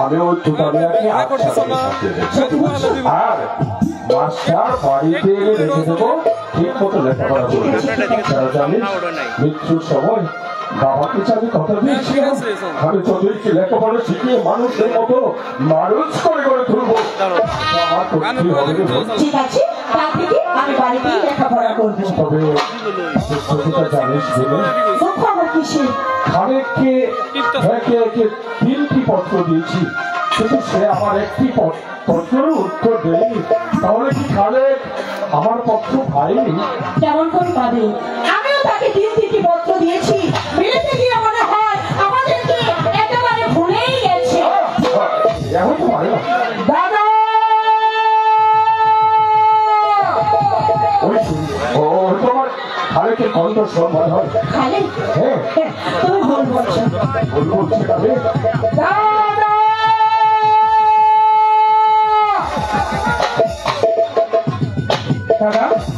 আমি ওই টুকামিয়াকে আর মাস্টার বাড়িতে রেখে দেবো, ঠিক মতো লেখাপড়া করবে। জানিস মৃত্যুর সময় বাবাকে আমি কথা দিয়েছিলাম, আমি তোদেরকে লেখাপড়া শিখিয়ে মানুষের মতো মানুষ করে গড়ে তুলবো। আমার করতে হবে, ঠিক আছে, কাল থেকে আমি বাড়িতেই লেখাপড়া করবো। তবে জানিস খালেককে একে একে 3টি পত্র দিয়েছি, কিন্তু সে আমার একটি পত্রের উত্তর দেয়নি। তাহলে কি খালেক আমার পত্র পাইনি? কেমন করে পাবে? আমিও তাকে 3টি পত্র দিয়েছি, মিলেতে গিয়ে মনে হয় আমাদেরকে একেবারে ভুলেই গেছে। এখন তো পারে না। দাদা ও তোমার খালেকের কণ্ঠ সম্মান হয়। খালেক? হ্যাঁ, তুমি ভুল বলছো। ভুল বলছি তবে দাদা।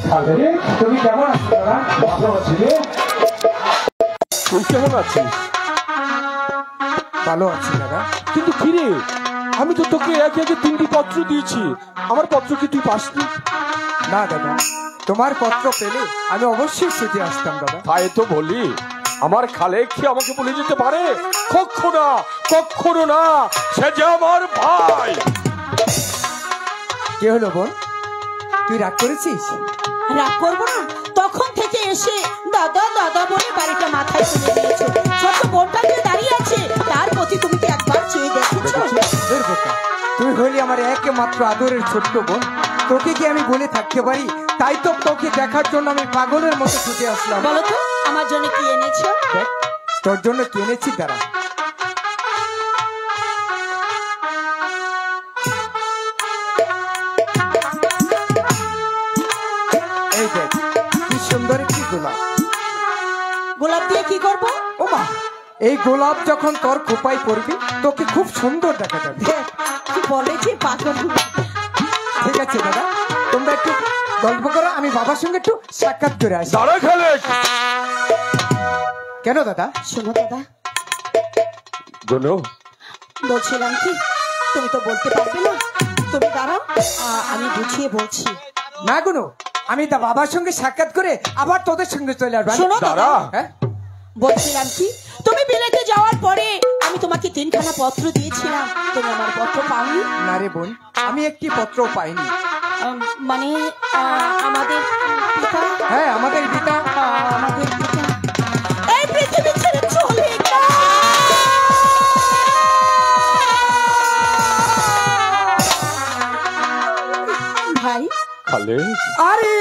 খালে তুমি কেমন আছো দাদা? ভালো আছি রে। তুই কেমন আছিস? ভালো আছি দাদা। কিন্তু কি রে, আমি তো তোকে একে একে 3টি পত্র দিয়েছি, আমার পত্র কি তুই পাসনি? না দাদা, তোমার পত্র পেলে আমি অবশ্যই ছুটে আসতাম দাদা। তাই তো বলি, আমার খালেক কি আমাকে বলে যেতে পারে? কখনো কখনো না, সে যে আমার ভাই। কে হলো বোন, তুই রাগ করেছিস? রাগ করবো না? তখন থেকে এসে দাদা দাদা বলে বাড়িটা মাথায় তুলে দিয়েছে। ছোট বোনটা যে দাঁড়িয়ে আছে তার প্রতি তুমি কি একবার চেয়ে দেখেছো? তুই হলি আমার একমাত্র আদরের ছোট্ট বোন, তোকে কি আমি বলে থাকতে পারি? তাই তো তোকে দেখার জন্য আমি পাগলের মতো ছুটে আসলাম। বলো তো আমার জন্য কি এনেছো? তোর জন্য কি এনেছি দাঁড়া। এই দেখ কি সুন্দর একটি গোলাপ। গোলাপ দিয়ে কি করবো? ও মা, এই গোলাপ যখন তোর খোপায় পড়বি তোকে খুব সুন্দর দেখা যাবে। কি বলেছি পাগল। ঠিক আছে দাদা, তোমরা একটু গল্প করো, আমি বাবার সঙ্গে একটু সাক্ষাৎ করে আসি। দাঁড়া খালেক। কেন দাদা? শোনো দাদা, গুনো বলছিলাম কি, তুমি তো বলতে পারবে না, তুমি দাঁড়াও, আমি বুঝিয়ে বলছি। না গুনো, আমি তা বাবার সঙ্গে সাক্ষাৎ করে আবার তোদের সঙ্গে চলে আসবো। শোনো দাদা, হ্যাঁ বলছিলাম কি, তুমি বিলেতে যাওয়ার পরে আমি তোমাকে 3খানা পত্র দিয়েছিলাম, তুমি আমার পত্র পাওনি? না রে বোন, আমি একটি পত্র পাইনি। মানে আমাদের পিতা? হ্যাঁ, আমাদের পিতা। আমাদের পিতা এই পৃথিবী ছেড়ে চলে গেল। ভাই খালেক, আরে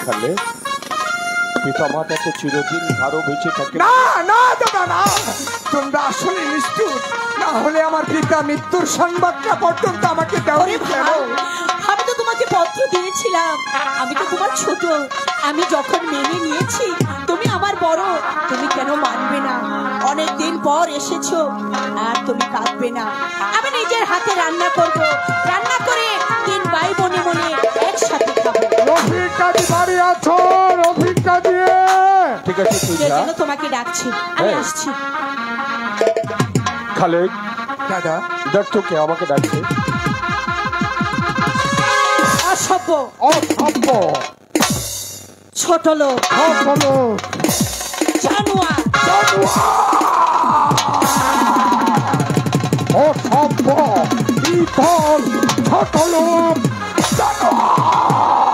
খালে পিতা মাতাকে চিরদিন আরো বেঁচে থাকে। না না দাদা না, তোমরা আসলে নিষ্ঠুর। না হলে আমার পিতা মৃত্যুর সংবাদটা পর্যন্ত আমাকে দাও। ওরে ভাই, আমি তো তোমাকে পত্র দিয়েছিলাম, আমি তো তোমার ছোট, আমি যখন মেনে নিয়েছি তুমি আমার বড়, তুমি কেন মানবে না? অনেক দিন পর এসেছো আর তুমি কাঁদবে না। আমি নিজের হাতে রান্না করব, রান্না করে 3 ভাই বোনে মনে একসাথে খাবো। রফিক কাজী বাড়ি আছো? রফিক কাজী, ঠিক আছে তুই কে যা। যেন তোমাকে ডাকছি, আমি আসছি। খালেক দাদা দেখ তো কে আমাকে ডাকছে। অসভ্য, অসভ্য, ছোট লোক, ছোট লোক, জানোয়ার, অসভ্য, ইতর, ছোট লোক, জানোয়ার।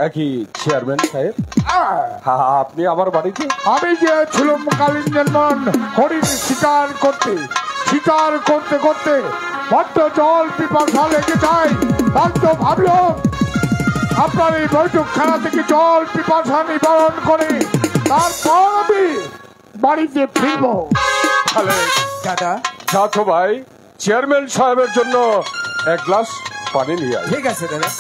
একই চেয়ারম্যান সাহেব, হ্যাঁ আপনি আমার বাড়িতে? আমি গিয়েছিলাম কালিঞ্জনমান হরিণ শিকার করতে। শিকার করতে করতে বড্ড জল পিপাসা লেগে যায়, তাই তো ভাবলাম আপনার এই বৈঠকখানা থেকে জল পিপাসা নিবারণ করে তারপর আমি বাড়িতে ফিরব। খালেক দাদা যা তো ভাই, চেয়ারম্যান সাহেবের জন্য 1 গ্লাস পানি নিয়ে আয়। ঠিক আছে দাদা।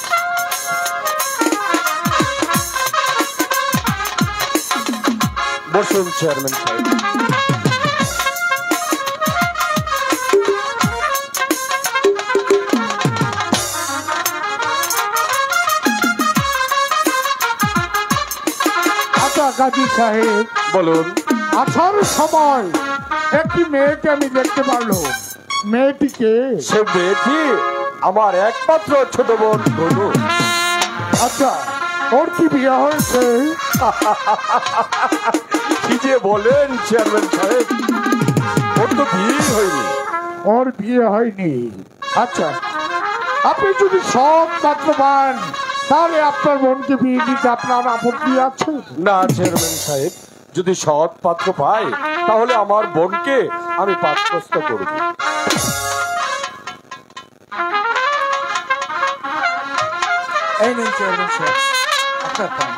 বসুন চেয়ারম্যান সাহেব। আচ্ছা কাজী সাহেব, বলুন। আসার সময় একটি মেয়েকে আমি দেখতে পারলো। মেয়েটিকে? সে মেয়েটি আমার একমাত্র ছোট বোন গনু। আচ্ছা, ওর কি বিয়ে হয়েছে? কি যে বলেন চেয়ারম্যান সাহেব, ওর তো বিয়ে হয়নি। ওর বিয়ে হয়নি? আচ্ছা, আপনি যদি সব পাত্র পান তাহলে আপনার বোনকে বিয়ে দিতে আপনার আপত্তি আছে? না চেয়ারম্যান সাহেব, যদি সৎ পাত্র পাই তাহলে আমার বোনকে আমি পাত্রস্থ করব। এই নেন চেয়ারম্যান সাহেব আপনার পান।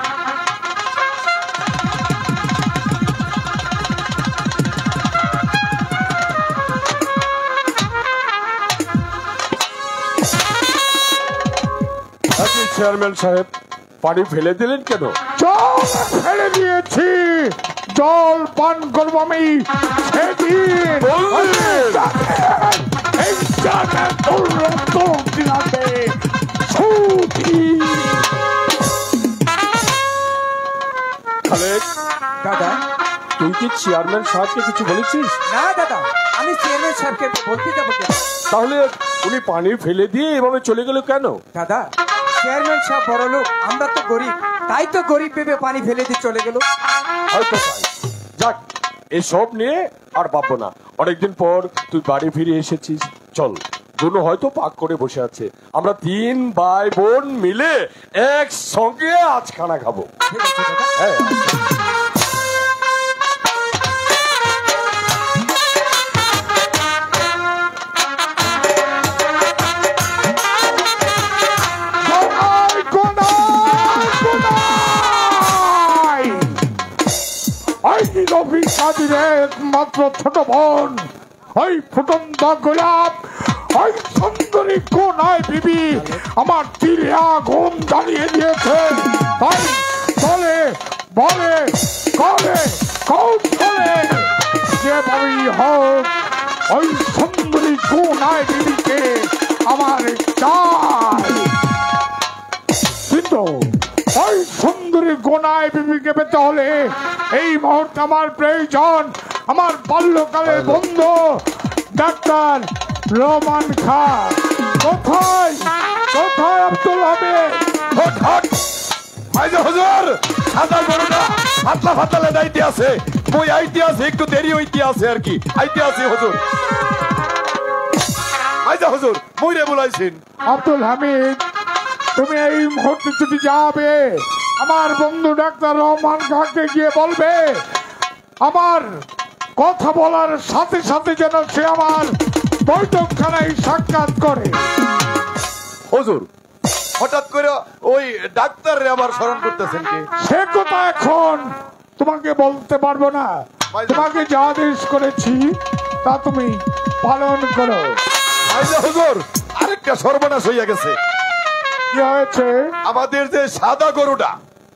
আপনি চেয়ারম্যান সাহেব পানি ফেলে দিলেন কেন? জল ফেলে দিয়েছি, জল পান করবো আমি সেদিন। এই জানে তোর রক্ত দিনাতে ছুটি। খালেক, দাদা তুই কি চেয়ারম্যান সাহেবকে কিছু বলেছিস? না দাদা, আমি চেয়ারম্যান সাহেবকে বলতে যাবো কেন? তাহলে উনি পানি ফেলে দিয়ে এভাবে চলে গেল কেন? দাদা চেয়ারম্যান সাহেব বড় লোক, আমরা তো গরিব, তাই তো গরিব ভেবে পানি ফেলে দিয়ে চলে গেল। হয়তো তাই। যাক, এসব নিয়ে আর ভাববো না। অনেকদিন পর তুই বাড়ি ফিরে এসেছিস, চল দুনো হয়তো পাক করে বসে আছে, আমরা 3 ভাই বোন মিলে একসঙ্গে আজ খানা খাবো। ঠিক আছে দাদা। হ্যাঁ রফিক কাজীর একমাত্র ছোট বোন, ওই ফুটন্ত গোলাপ, ওই সুন্দরী কোনায় বিবি আমার দিলে আগুন জ্বালিয়ে দিয়েছে। তাই চলে বলে করে কৌশলে যেভাবেই হোক ওই সুন্দরী কোনায় বিবিকে আমার চাই। কিন্তু ওই সুন্দরী গোনায় বিবিকে পেতে হলে এই মুহূর্তে আমার প্রয়োজন আমার বাল্যকালের বন্ধু ডাক্তার রহমান খান। কোথায় কোথায় আব্দুল হামিদ? হুজুর, সাদা গরুটা ফাতলা ফাতলা লেদাইতে আছে, মই আইতে আছে, একটু দেরি হইতে আছে আর কি, আইতে আছে হুজুর। আইজা হুজুর, মইরে বলাইছেন। আব্দুল হামিদ, তুমি এই মুহূর্তে যদি যাবে আমার বন্ধু ডাক্তার রহমান খানকে গিয়ে বলবে আমার কথা বলার সাথে সাথে যেন সে আমার বৈঠকখানায় সাক্ষাৎ করে। হুজুর, হঠাৎ করে ওই ডাক্তারে আবার স্মরণ করতেছেন কি? সে কথা এখন তোমাকে বলতে পারবো না। তোমাকে যা আদেশ করেছি তা তুমি পালন করো। হুজুর, আরেকটা সর্বনাশ হইয়া গেছে। কি হয়েছে? আমাদের যে সাদা গরুটা,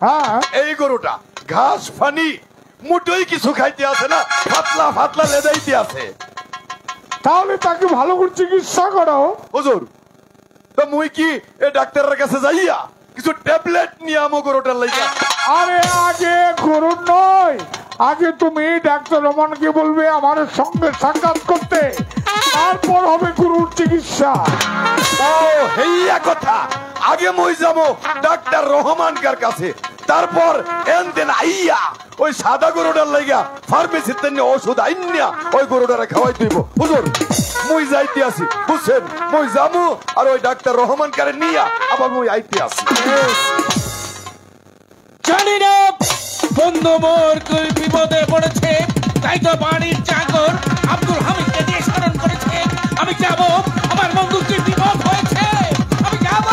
হ্যাঁ, এই গরুটা ঘাস পানি মুটোই কিছু খাইতে আছে না, পাতলা পাতলা লেদাইতে আছে। তাহলে তাকে ভালো করে চিকিৎসা করো। হুজুর, তো মুই কি এ ডাক্তারের কাছে যাইয়া কিছু ট্যাবলেট নিয়ে আমো গরুটার লাইগা? আরে আগে গরু নয়, আগে তুমি ডাক্তার রহমানকে বলবে আমার সঙ্গে সাক্ষাৎ করতে, তারপর হবে গরুর চিকিৎসা। ও হেইয়া কথা। আগে মই যাবো ডাক্তার রহমানকার কাছে, তারপর এন দেন আইয়া ওই সাদা গরুটার লাইগা ফার্মেসিতে নিয়ে ওষুধ আইনিয়া ওই গরুটারে খাওয়াই দিব। হুজুর, মুই যাইতে আছি, বুঝছেন? মুই যামু আর ওই ডাক্তার রহমান কারে নিয়া আবার মুই আইতে আছি। জানি না বন্ধু মোর কই বিপদে পড়েছে, তাই তো বাড়ির চাকর আব্দুল হামিদকে দিয়ে স্মরণ করেছে। আমি যাব, আমার বন্ধু কি বিপদ হয়েছে, আমি যাব।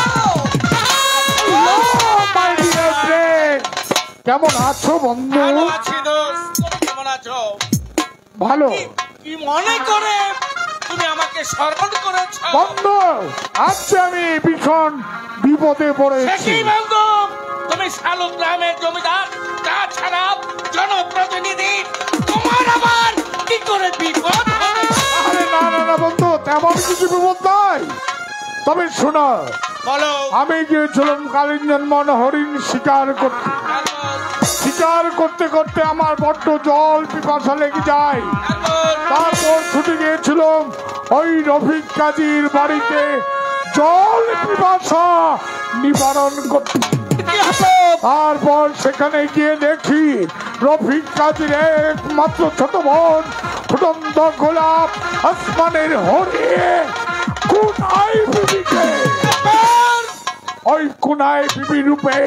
কেমন আছো বন্ধু? ভালো আছি দোস্ত, তুমি কেমন আছো? ভালো। কি মনে করে তুমি আমাকে স্মরণ করেছো? বন্ধু, আজকে আমি ভীষণ বিপদে পড়েছি। কি বন্ধু, তুমি শালুক গ্রামের জমিদার, তাছাড়া জনপ্রতিনিধি, তোমার আবার কি করে বিপদ হবে? আরে না না না বন্ধু, তেমন কিছু বিপদ নাই। তবে শোনো, বলো। আমি গিয়েছিলাম কালিঞ্জন মন হরিণ শিকার করতে। শিকার করতে করতে আমার বড্ড জল পিপাসা লেগে যায়। তারপর ছুটে গিয়েছিলাম ওই রফিক কাজীর বাড়িতে জল পিপাসা নিবারণ করতে। তারপর সেখানে গিয়ে দেখি রফিক কাজীর একমাত্র ছোট বোন ফুটন্ত গোলাপ আসমানের হরিণ কুনাই বিবিকে, ওই কুনাই বিবি রূপে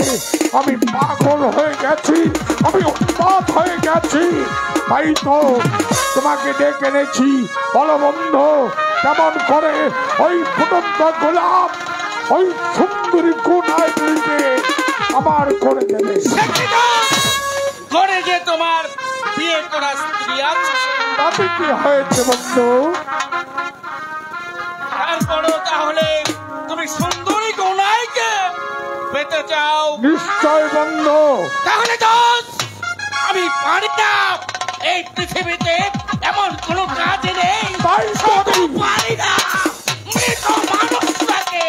আমি পাগল হয়ে গেছি, আমি উন্মাদ হয়ে গেছি। তাই তো তোমাকে ডেকে এনেছি। বলো বন্ধু, কেমন করে ওই ফুটন্ত গোলাপ ওই সুন্দরী কুনাই বিবিকে আমার করে দেবে? ঘরে যে তোমার বিয়ে করা স্ত্রী আছে, তাতে কি হয়েছে বন্ধু? তারপরও তাহলে তুমি সুন্দরী কোনাইকে পেতে চাও? নিশ্চয় বন্ধু। তাহলে দোস্ত, আমি পারি না, এই পৃথিবীতে এমন কোন কাজ নেই তাই শুধু পারি না মৃত মানুষটাকে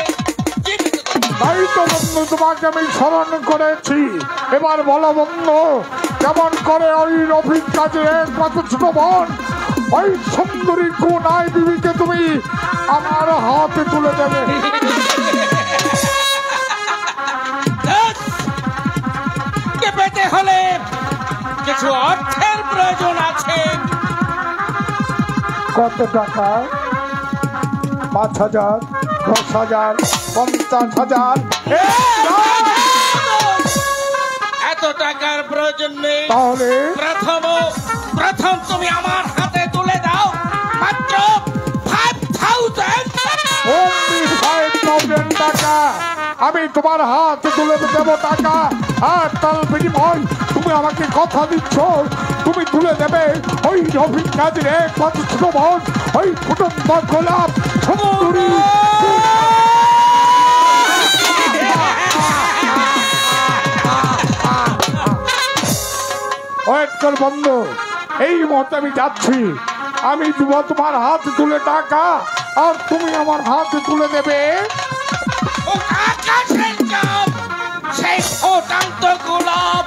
জীবিত করতে। তাই তো বন্ধু তোমাকে আমি স্মরণ করেছি। এবার বলো বন্ধু, কেমন করে ওই রফিক কাজের একমাত্র ছোট বোন ওই সুন্দরী কোনাই বিবিকে তুমি আমার হাতে তুলে দেবে? কে পেতে হলে কিছু অর্থের প্রয়োজন আছে। কত টাকা? 5,000, 10,000, 50,000? এত টাকার প্রয়োজন নেই। তাহলে প্রথম তুমি আমার হাতে তুলে দাও মাত্র 5,000 টাকা। আমি তোমার হাতে তুলে দেবো টাকা, আর তার বিনিময় তুমি আমাকে কথা দিচ্ছ তুমি তুলে দেবে ওই রফিক কাজের একমাত্র ছোট বোন ওই ফুটন্ত গোলাপ সুন্দরী। বন্ধু, এই মুহূর্তে আমি যাচ্ছি। আমি তোমার হাতে তুলে টাকা, আর তুমি আমার হাতে তুলে দেবে সেই ফুটন্ত গোলাপ।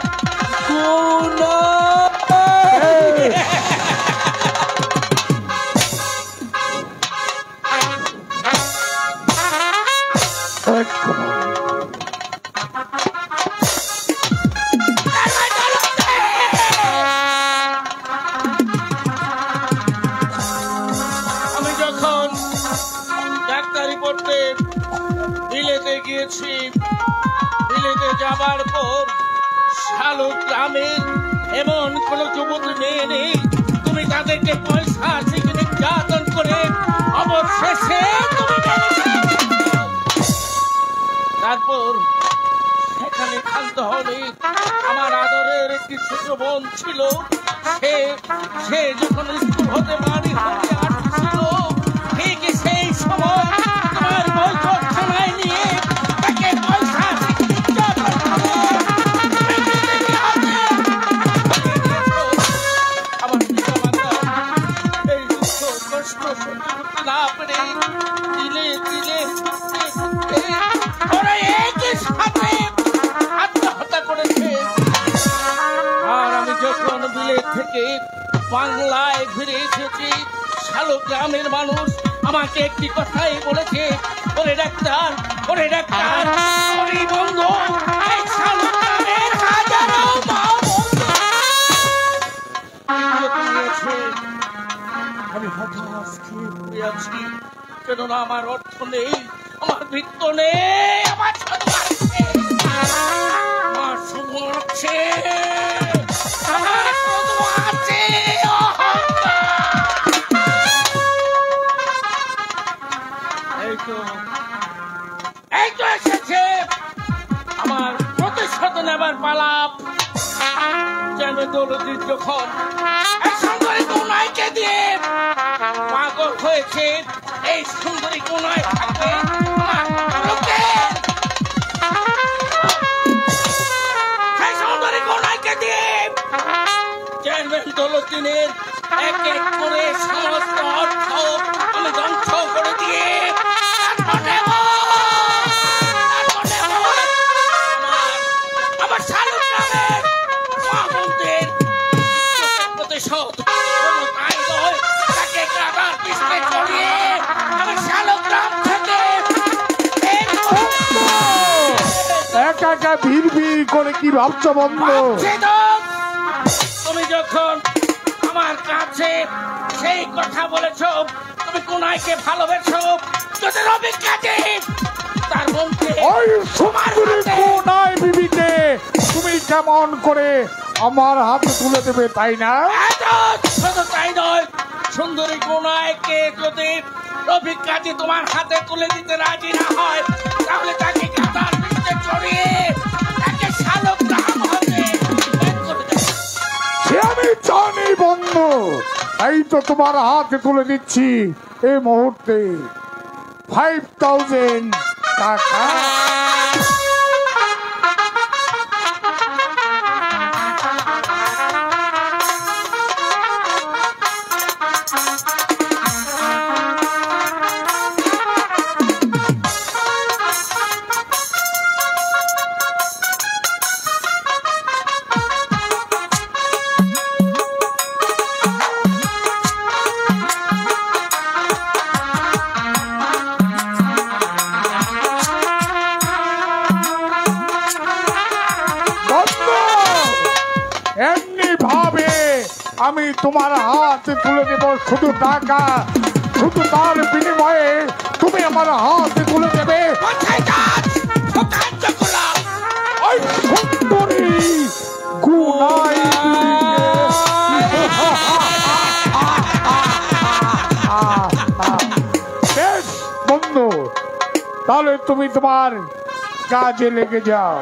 আমি যখন ডাক্তারি পড়তে বিলেতে গিয়েছি, বিলেতে যাবার পর শালুক গ্রামে এমন কোন যুবতী মেয়ে নেই, তুমি তাদেরকে পয়সা থেকে নির্যাতন করে অবশেষে তুমি তারপর ক্ষান্ত হয়নি। আমার আদরের একটি ছোট বোন ছিল, সে যখন স্কুল হতে বাড়ি হতে আসছিল, ঠিক সেই সময় তোমার বৈঠক সময় নিয়ে তাকে পয়সা আমার পিতা মাতা এই দুঃখ কষ্ট সহ্য করতে না পেরে দিলে ওরা একই সাথে আত্মহত্যা করেছে। আর আমি যখন বিলেত থেকে বাংলায় ফিরে এসেছি, শালক গ্রামের মানুষ আমাকে একটি কথাই বলেছে, ওরে ডাক্তার ওরে বন্ধু, এই শালক গ্রামের হাজারো মা বন্ধু নিয়েছে। আমি হতাশ খেয়ে পড়ে আছি, কেননা আমার অর্থ নেই, আমার বৃত্ত নেই, আমার শুধু আছে এই তো এসেছে আমার প্রতিশোধ নেবার পালাপ। যেন দৌলতির যখন এই সুন্দরী কোনাইকে দিয়ে পাগল হয়েছে, এই সুন্দরী কোনায় থাকবে এই সুন্দরী কোনাইকে দিয়ে চেয়ারম্যান দৌলতিনের এক এক করে সমস্ত অর্থ আমি ধ্বংস করে দিয়ে আমার শালক গ্রামের মা বোনদের প্রতিশোধ তাই নয়, তাকে গ্রামের পিছনে চড়িয়ে আমি শালক গ্রাম থেকে একা একা ভিড় করে কি ভাবছো বন্ধু? তুমি যখন আমার কাছে সেই কথা বলেছ, তুমি কোনাইকে ভালোবেসো, তোদের অভিজ্ঞতা তার মধ্যে ওই সুন্দরী কোনাই বিবিকে তুমি কেমন করে আমার হাতে তুলে দেবে, তাই না? শুধু তাই নয়, সুন্দরী কোনাইকে যদি রফিক কাজী তোমার হাতে তুলে দিতে রাজি না হয়, তাহলে তাকে কাঁদার পিছনে চড়িয়ে তাকে শালক গ্রাম হতে বের করে দেবে। সে আমি জানি বন্ধু, এই তো তোমার হাতে তুলে দিচ্ছি এই মুহূর্তে 5,000 টাকা। এমনি ভাবে আমি তোমার হাতে তুলে দেব শুধু টাকা, শুধু তার বিনিময়ে তুমি আমার হাতে তুলে দেবে ওই সুন্দরী গুনাই। বেশ বন্ধু, তাহলে তুমি তোমার কাজে লেগে যাও।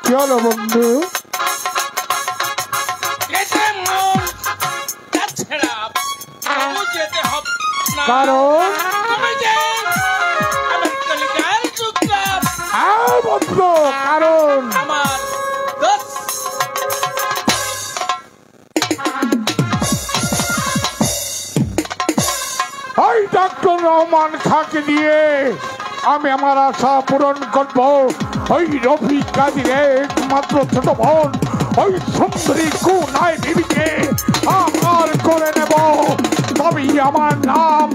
চলো বন্ধু। কারণ বন্ধু, কারণ আমার ওই ডক্টর রহমান খাকে দিয়ে আমি আমার আশা পূরণ করব। ওই রফিক কাজীর একমাত্র ছোট বোন ওই সুন্দরী কোনাই বিবিকে আমার করে নেব, তবেই আমার নাম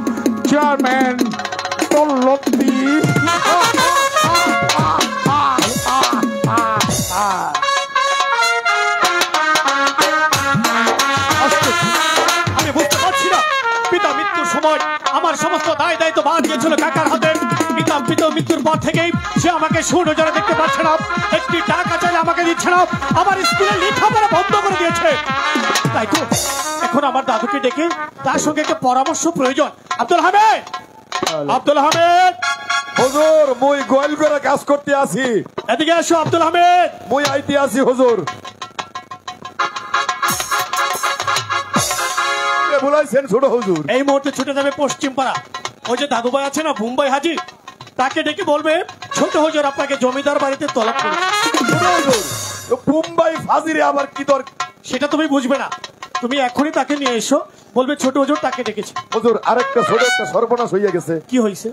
চেয়ারম্যান দৌলতী। আমি বুঝতে পারছি না, পিতা মৃত্যুর সময় আমার সমস্ত দায় দায়িত্ব বাদ দিয়েছিল কাকার হাতে। পিতা মৃত্যুর পর থেকেই সে আমাকে সুনজরে দেখতে পাচ্ছে না, একটি টাকা চাইলে আমাকে দিচ্ছে না, আমার স্কুলে লেখাপড়া বন্ধ করে দিয়েছে। তাই তো এখন আমার দাদুকে ডেকে তার সঙ্গে একটা পরামর্শ প্রয়োজন। আব্দুল হামিদ, আব্দুল হামিদ, হুজুর মুই গোয়াল করে কাজ করতে আছি। এদিকে এসো আব্দুল হামিদ। মুই আইতে আছি হুজুর। বলাইছেন ছোট হুজুর। এই মুহূর্তে ছুটে যাবে পশ্চিম পাড়া, ওই যে দাদুভাই আছে না মুম্বাই হাজি, তাকে ডেকে বলবে ছোট হুজুর আপনাকে জমিদার বাড়িতে তলব করেছে। ছোট হুজুর, তো মুম্বাই ফাজিরে আবার কি দরকার? সেটা তুমি বুঝবে না, তুমি এখনই তাকে নিয়ে এসো, বলবে ছোট হুজুর তাকে ডেকেছে। হুজুর আরেকটা ছোট একটা সর্বনাশ হইয়া গেছে। কি হয়েছে?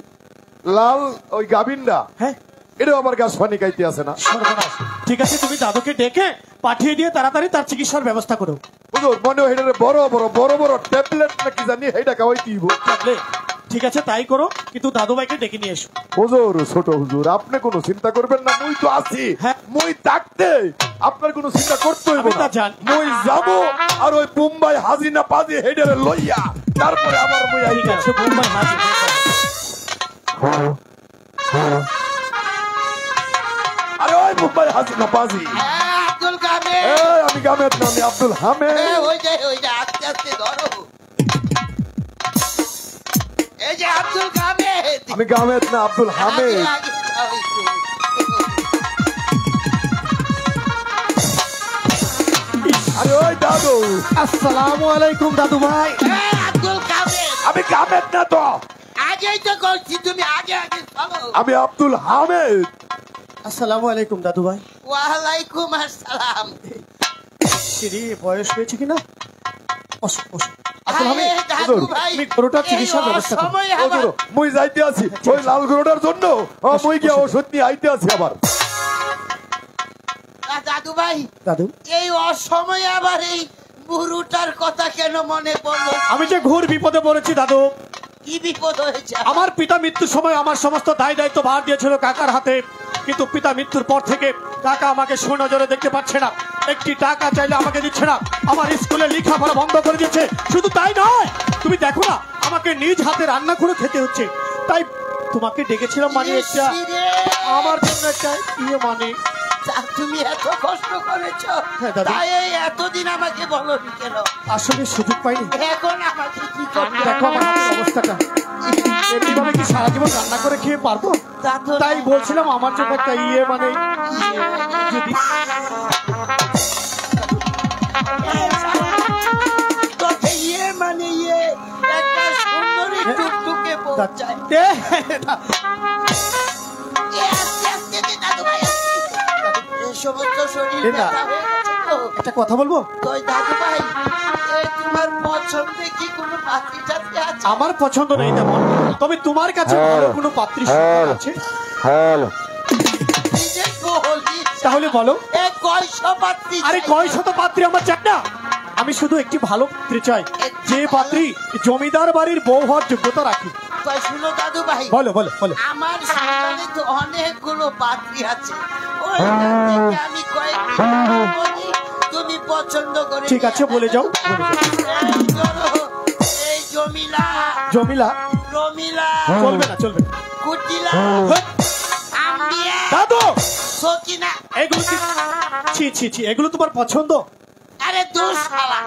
লাল ওই গাবিনটা, হ্যাঁ এটাও আবার গাছ পানি খাইতে আছে না। সর্বনাশ। ঠিক আছে, তুমি দাদুকে ডেকে পাঠিয়ে দিয়ে তাড়াতাড়ি তার চিকিৎসার ব্যবস্থা করো। হুজুর মনে হয় এটারে বড় বড় বড় বড় ট্যাবলেট নাকি জানি এইটা খাওয়াই দিব। ঠিক আছে তাই করো, কিন্তু দাদুভাইকে ডেকে নিয়ে এসো। হুজুর ছোট হুজুর আপনি কোনো চিন্তা করবেন না, মুই তো আছি। হ্যাঁ। মুই থাকতে আপনার কোনো চিন্তা করতে হইব আমি না। তা জানি। মুই যাব আর ওই মুম্বাই হাজিনা পাজি হেডারে লইয়া তারপরে আবার মুই ঠিক আইতে আছে, মুম্বাই হাজি। আরে ওই মুম্বাই হাজিনা পাজি। আব্দুল কাদের, এই আমি গামেদ না, আমি আব্দুল হামিদ। ওই যে আস্তে আস্তে ধরো। এই যে আব্দুল কাদের, আমি গামেদ না, আব্দুল হামিদ। আগে যাও একটু। আরে ওই দাদু, আসসালামু আলাইকুম দাদু ভাই। এই আব্দুল কাদের, আমি গামেদ না তো, আগেই তো করছি, তুমি আগে আগে চলো। আমি আব্দুল হামিদ। আসসালামু আলাইকুম দাদু ভাই। ওয়ালাইকুম আসসালাম। সিঁড়ি বয়স হয়েছে কিনা? বসো, বসো। আরে দাদু ভাই, তুমি গরুটার চিকিৎসার এই ব্যবস্থা করো। অসময়ে আবার- হুজুর মুই যাইতে আছি ওই লাল গরুটার জন্য। মুই গিয়ে ওষুধ নিয়ে আইতে আছি আবার। দাদু ভাই, দাদু, এই অসময়ে আবার এই বুড়ুটার কথা কেন মনে পড়লো? আমি যে ঘোর বিপদে পড়েছি দাদু। কি বিপদ হয়েছে? আমার পিতা মৃত্যুর সময় আমার সমস্ত দায় দায়িত্ব ভার দিয়েছিল কাকার হাতে, কিন্তু পিতা মৃত্যুর পর থেকে কাকা আমাকে সুনজরে দেখতে পাচ্ছে না। একটি টাকা চাইলে আমাকে দিচ্ছে না। আমার স্কুলে লেখাপড়া বন্ধ করে দিয়েছে। শুধু তাই নয়, তুমি দেখো না আমাকে নিজ হাতে রান্না করে খেতে হচ্ছে। তাই তোমাকে ডেকেছিলাম মানে একটা আমার জন্য একটা মানে। তুমি এত কষ্ট করেছো, হ্যাঁ, দাদু। তাই এই এতদিন আমাকে বলনি কেন? আসলে সুযোগ পাইনি। এখন আমাকে কি করতে দেখো আমার হাতের অবস্থাটা, এমনিভাবে কি সারা জীবন রান্না করে খেয়ে পারবো? তাই বলছিলাম আমার জন্য একটা মানে যদি তোকে মানে একটা সুন্দরী টুকটুকে বউ চাই। আস্তে আস্তে দে দাদু ভাই, এই সমস্ত শরীর এ না। ব্যথা হয়ে গেছে তো। একটা কথা বলবো? তো দাদু ভাই, এই তোমার পছন্দে কি কোনো পাত্রী টাত্রী আছে? আমার পছন্দ নেই তেমন, তবে তোমার কাছে ভালো কোনো পাত্রী আছে? কি যে বলিস? তাহলে বলো। এ কয়শো পাত্রী আরে চাই? কয় শত পাত্রী আমার চাই না, আমি শুধু একটি ভালো পাত্রী চাই, যে পাত্রী জমিদার বাড়ির বউ হওয়ার যোগ্যতা রাখি। কয় শুনো দাদু ভাই, বলো বলো বলো। আমার সামনে তো অনেকগুলো পাত্রী আছে, ওই থেকে আমি কয়েকটি বলি, তুমি পছন্দ করে ঠিক আছে, বলে যাও, বলে যাও। এই ধরো, এই জমিলা, জমিলা রমিলা, চলবে না, চলবে না। কুটিলা, হ্যাঁ। আম্বিয়া, দাদু, সকিনা। এগুলো ছি ছি ছি, এগুলো তোমার পছন্দ? আরে দোষ শালা,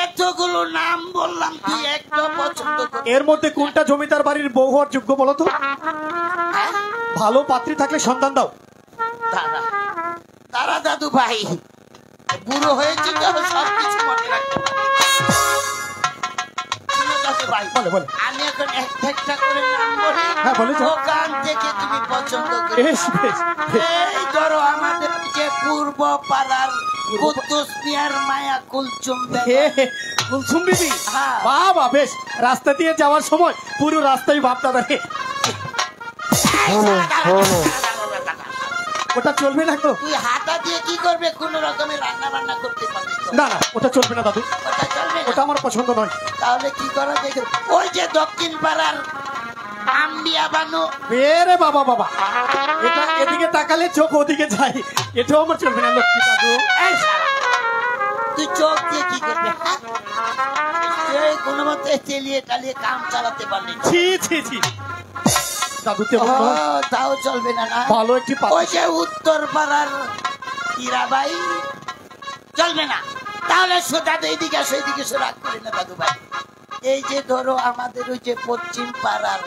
এতগুলো নাম বললাম, তুই একটা পছন্দ কর। এর মধ্যে কোনটা জমিদার বাড়ির বউ হওয়ার যোগ্য বলো তো? হ্যাঁ? ভালো পাত্রী থাকলে সন্ধান দাও। তারা তারা দাদু ভাই, বুড়ো হয়েছে তো সবকিছু মনে রাখতে পারি। শুনো দাদু ভাই, বলো, বলো। আমি এখন একটা করে নাম বলি, হ্যাঁ, বলে যাও। ওখান থেকে তুমি পছন্দ করো। বেশ বেশ বেশ। এই ধরো আমাদের যে পূর্ব পাড়ার কুদ্দুস মিয়ার মায়া কুলচুম হে, হে, কুলসুম বিবি। হ্যাঁ। বাবা, বেশ। রাস্তা দিয়ে যাওয়ার সময় পুরো রাস্তায় বাপ দাদা রে। ওটা চলবে না তো? তুই হাতা দিয়ে কি করবে? কোন রকমের রান্না বান্না করতে পারবি তো? না না, ওটা চলবে না দাদু, ওটা চলবে না? ওটা আমার পছন্দ নয়। তাহলে কি করা যায়? ওই যে দক্ষিণ পাড়ার আম্বিয়া বানু, রে বাবা বাবা, এটা এদিকে তাকালে চোখ ওদিকে যায়, এটাও আমার চলবে না লক্ষ্মী দাদু। এই শালা, তুই চোখ দিয়ে কি করবে? হ্যাঁ? তুই কোনো মতে চালিয়ে টালিয়ে কাম চালাতে পারলি না। ছি ছি ছি, দাদু তেমন ও, নয়। তাও চলবে না না? ভালো একটি ওই পাত্রী। যে উত্তর পাড়ার হীরাবাই, চলবে না? তাহলে সোজা এইদিকে আসো, এইদিকে এসে রাগ করি না দাদু ভাই। এই যে ধরো আমাদের ওই যে পশ্চিম পাড়ার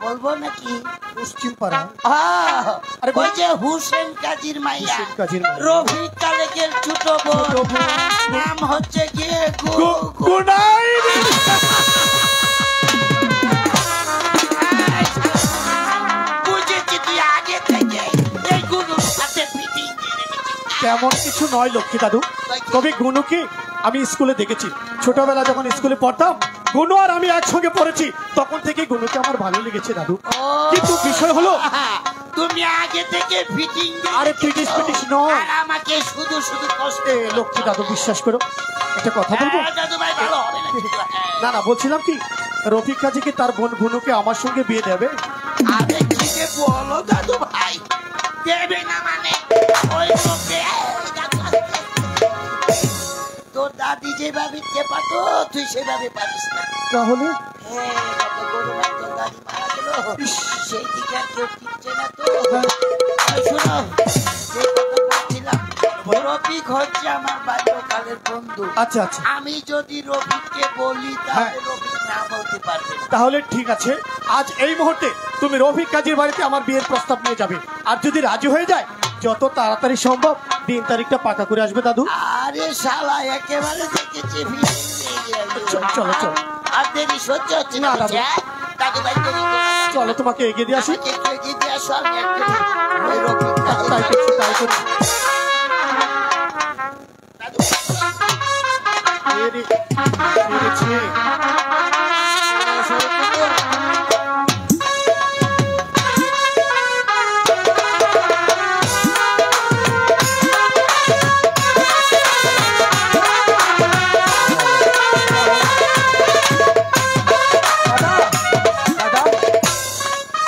বলবো নাকি? পশ্চিম পাড়া আরে ওই যে হুসেন কাজীর মাইয়া, হুসেন কাজীর মাইয়া। রফিক কালেকের ছোট বোন, নাম হচ্ছে গিয়ে বুঝেছি তুই আগে থেকে এই গুরুর সাথে ফিটিং দিয়ে রেখেছিস। তেমন কিছু নয় লক্ষ্মী দাদু, তবে গুনুকে আমি স্কুলে দেখেছি। ছোটবেলা যখন স্কুলে পড়তাম, গুনু আর আমি একসঙ্গে পড়েছি, তখন থেকে গুনুকে আমার ভালো লেগেছে দাদু। কিন্তু বিষয় হলো তুমি আগে থেকে ফিটিং দিয়ে আরে ফিটিস ফিটিস নয়। আর আমাকে শুধু শুধু কষ্ট। এ, লক্ষ্মী দাদু বিশ্বাস করো, একটা কথা বলবো। দাদু ভাই ভালো হবে না কিন্তু, না না, বলছিলাম কি, রফিক কাজী কি তার বোন গুনুকে আমার সঙ্গে বিয়ে দেবে? আরে কি যে বলো দাদু ভাই, দেবে না মানে ওই লোকে তোর দাদি যেভাবে চেপাতো তুই সেভাবে পারিস না। তাহলে গরু ভাই তোর দাদি মারা গেল, সেই দিকে আর কেউ টিকছে না তো। শোনো, যে কথা বলছিলাম, রফিক হচ্ছে আমার বাল্যকালের বন্ধু। আচ্ছা আচ্ছা, আমি যদি রফিককে বলি তাহলে রফিক না বলতে পারবে না। তাহলে ঠিক আছে, আজ এই মুহূর্তে তুমি রফিক কাজীর বাড়িতে আমার বিয়ের প্রস্তাব নিয়ে যাবে, আর যদি রাজি হয়ে যায় যত তাড়াতাড়ি সম্ভব দিন তারিখটা পাকা করে আসবে দাদু। আরে শালা একেবারে দেখেছি চলো চলো আর দেরি সহ্য হচ্ছে না। না, দাদু। দাদু ভাই দেরি করো না। চলো তোমাকে এগিয়ে দিয়ে আসি। আমাকে একটু এগিয়ে দিয়ে আসো, আমি একটু ওই রফিক তাই করছি তাই করছি। দাদু পেরেছি।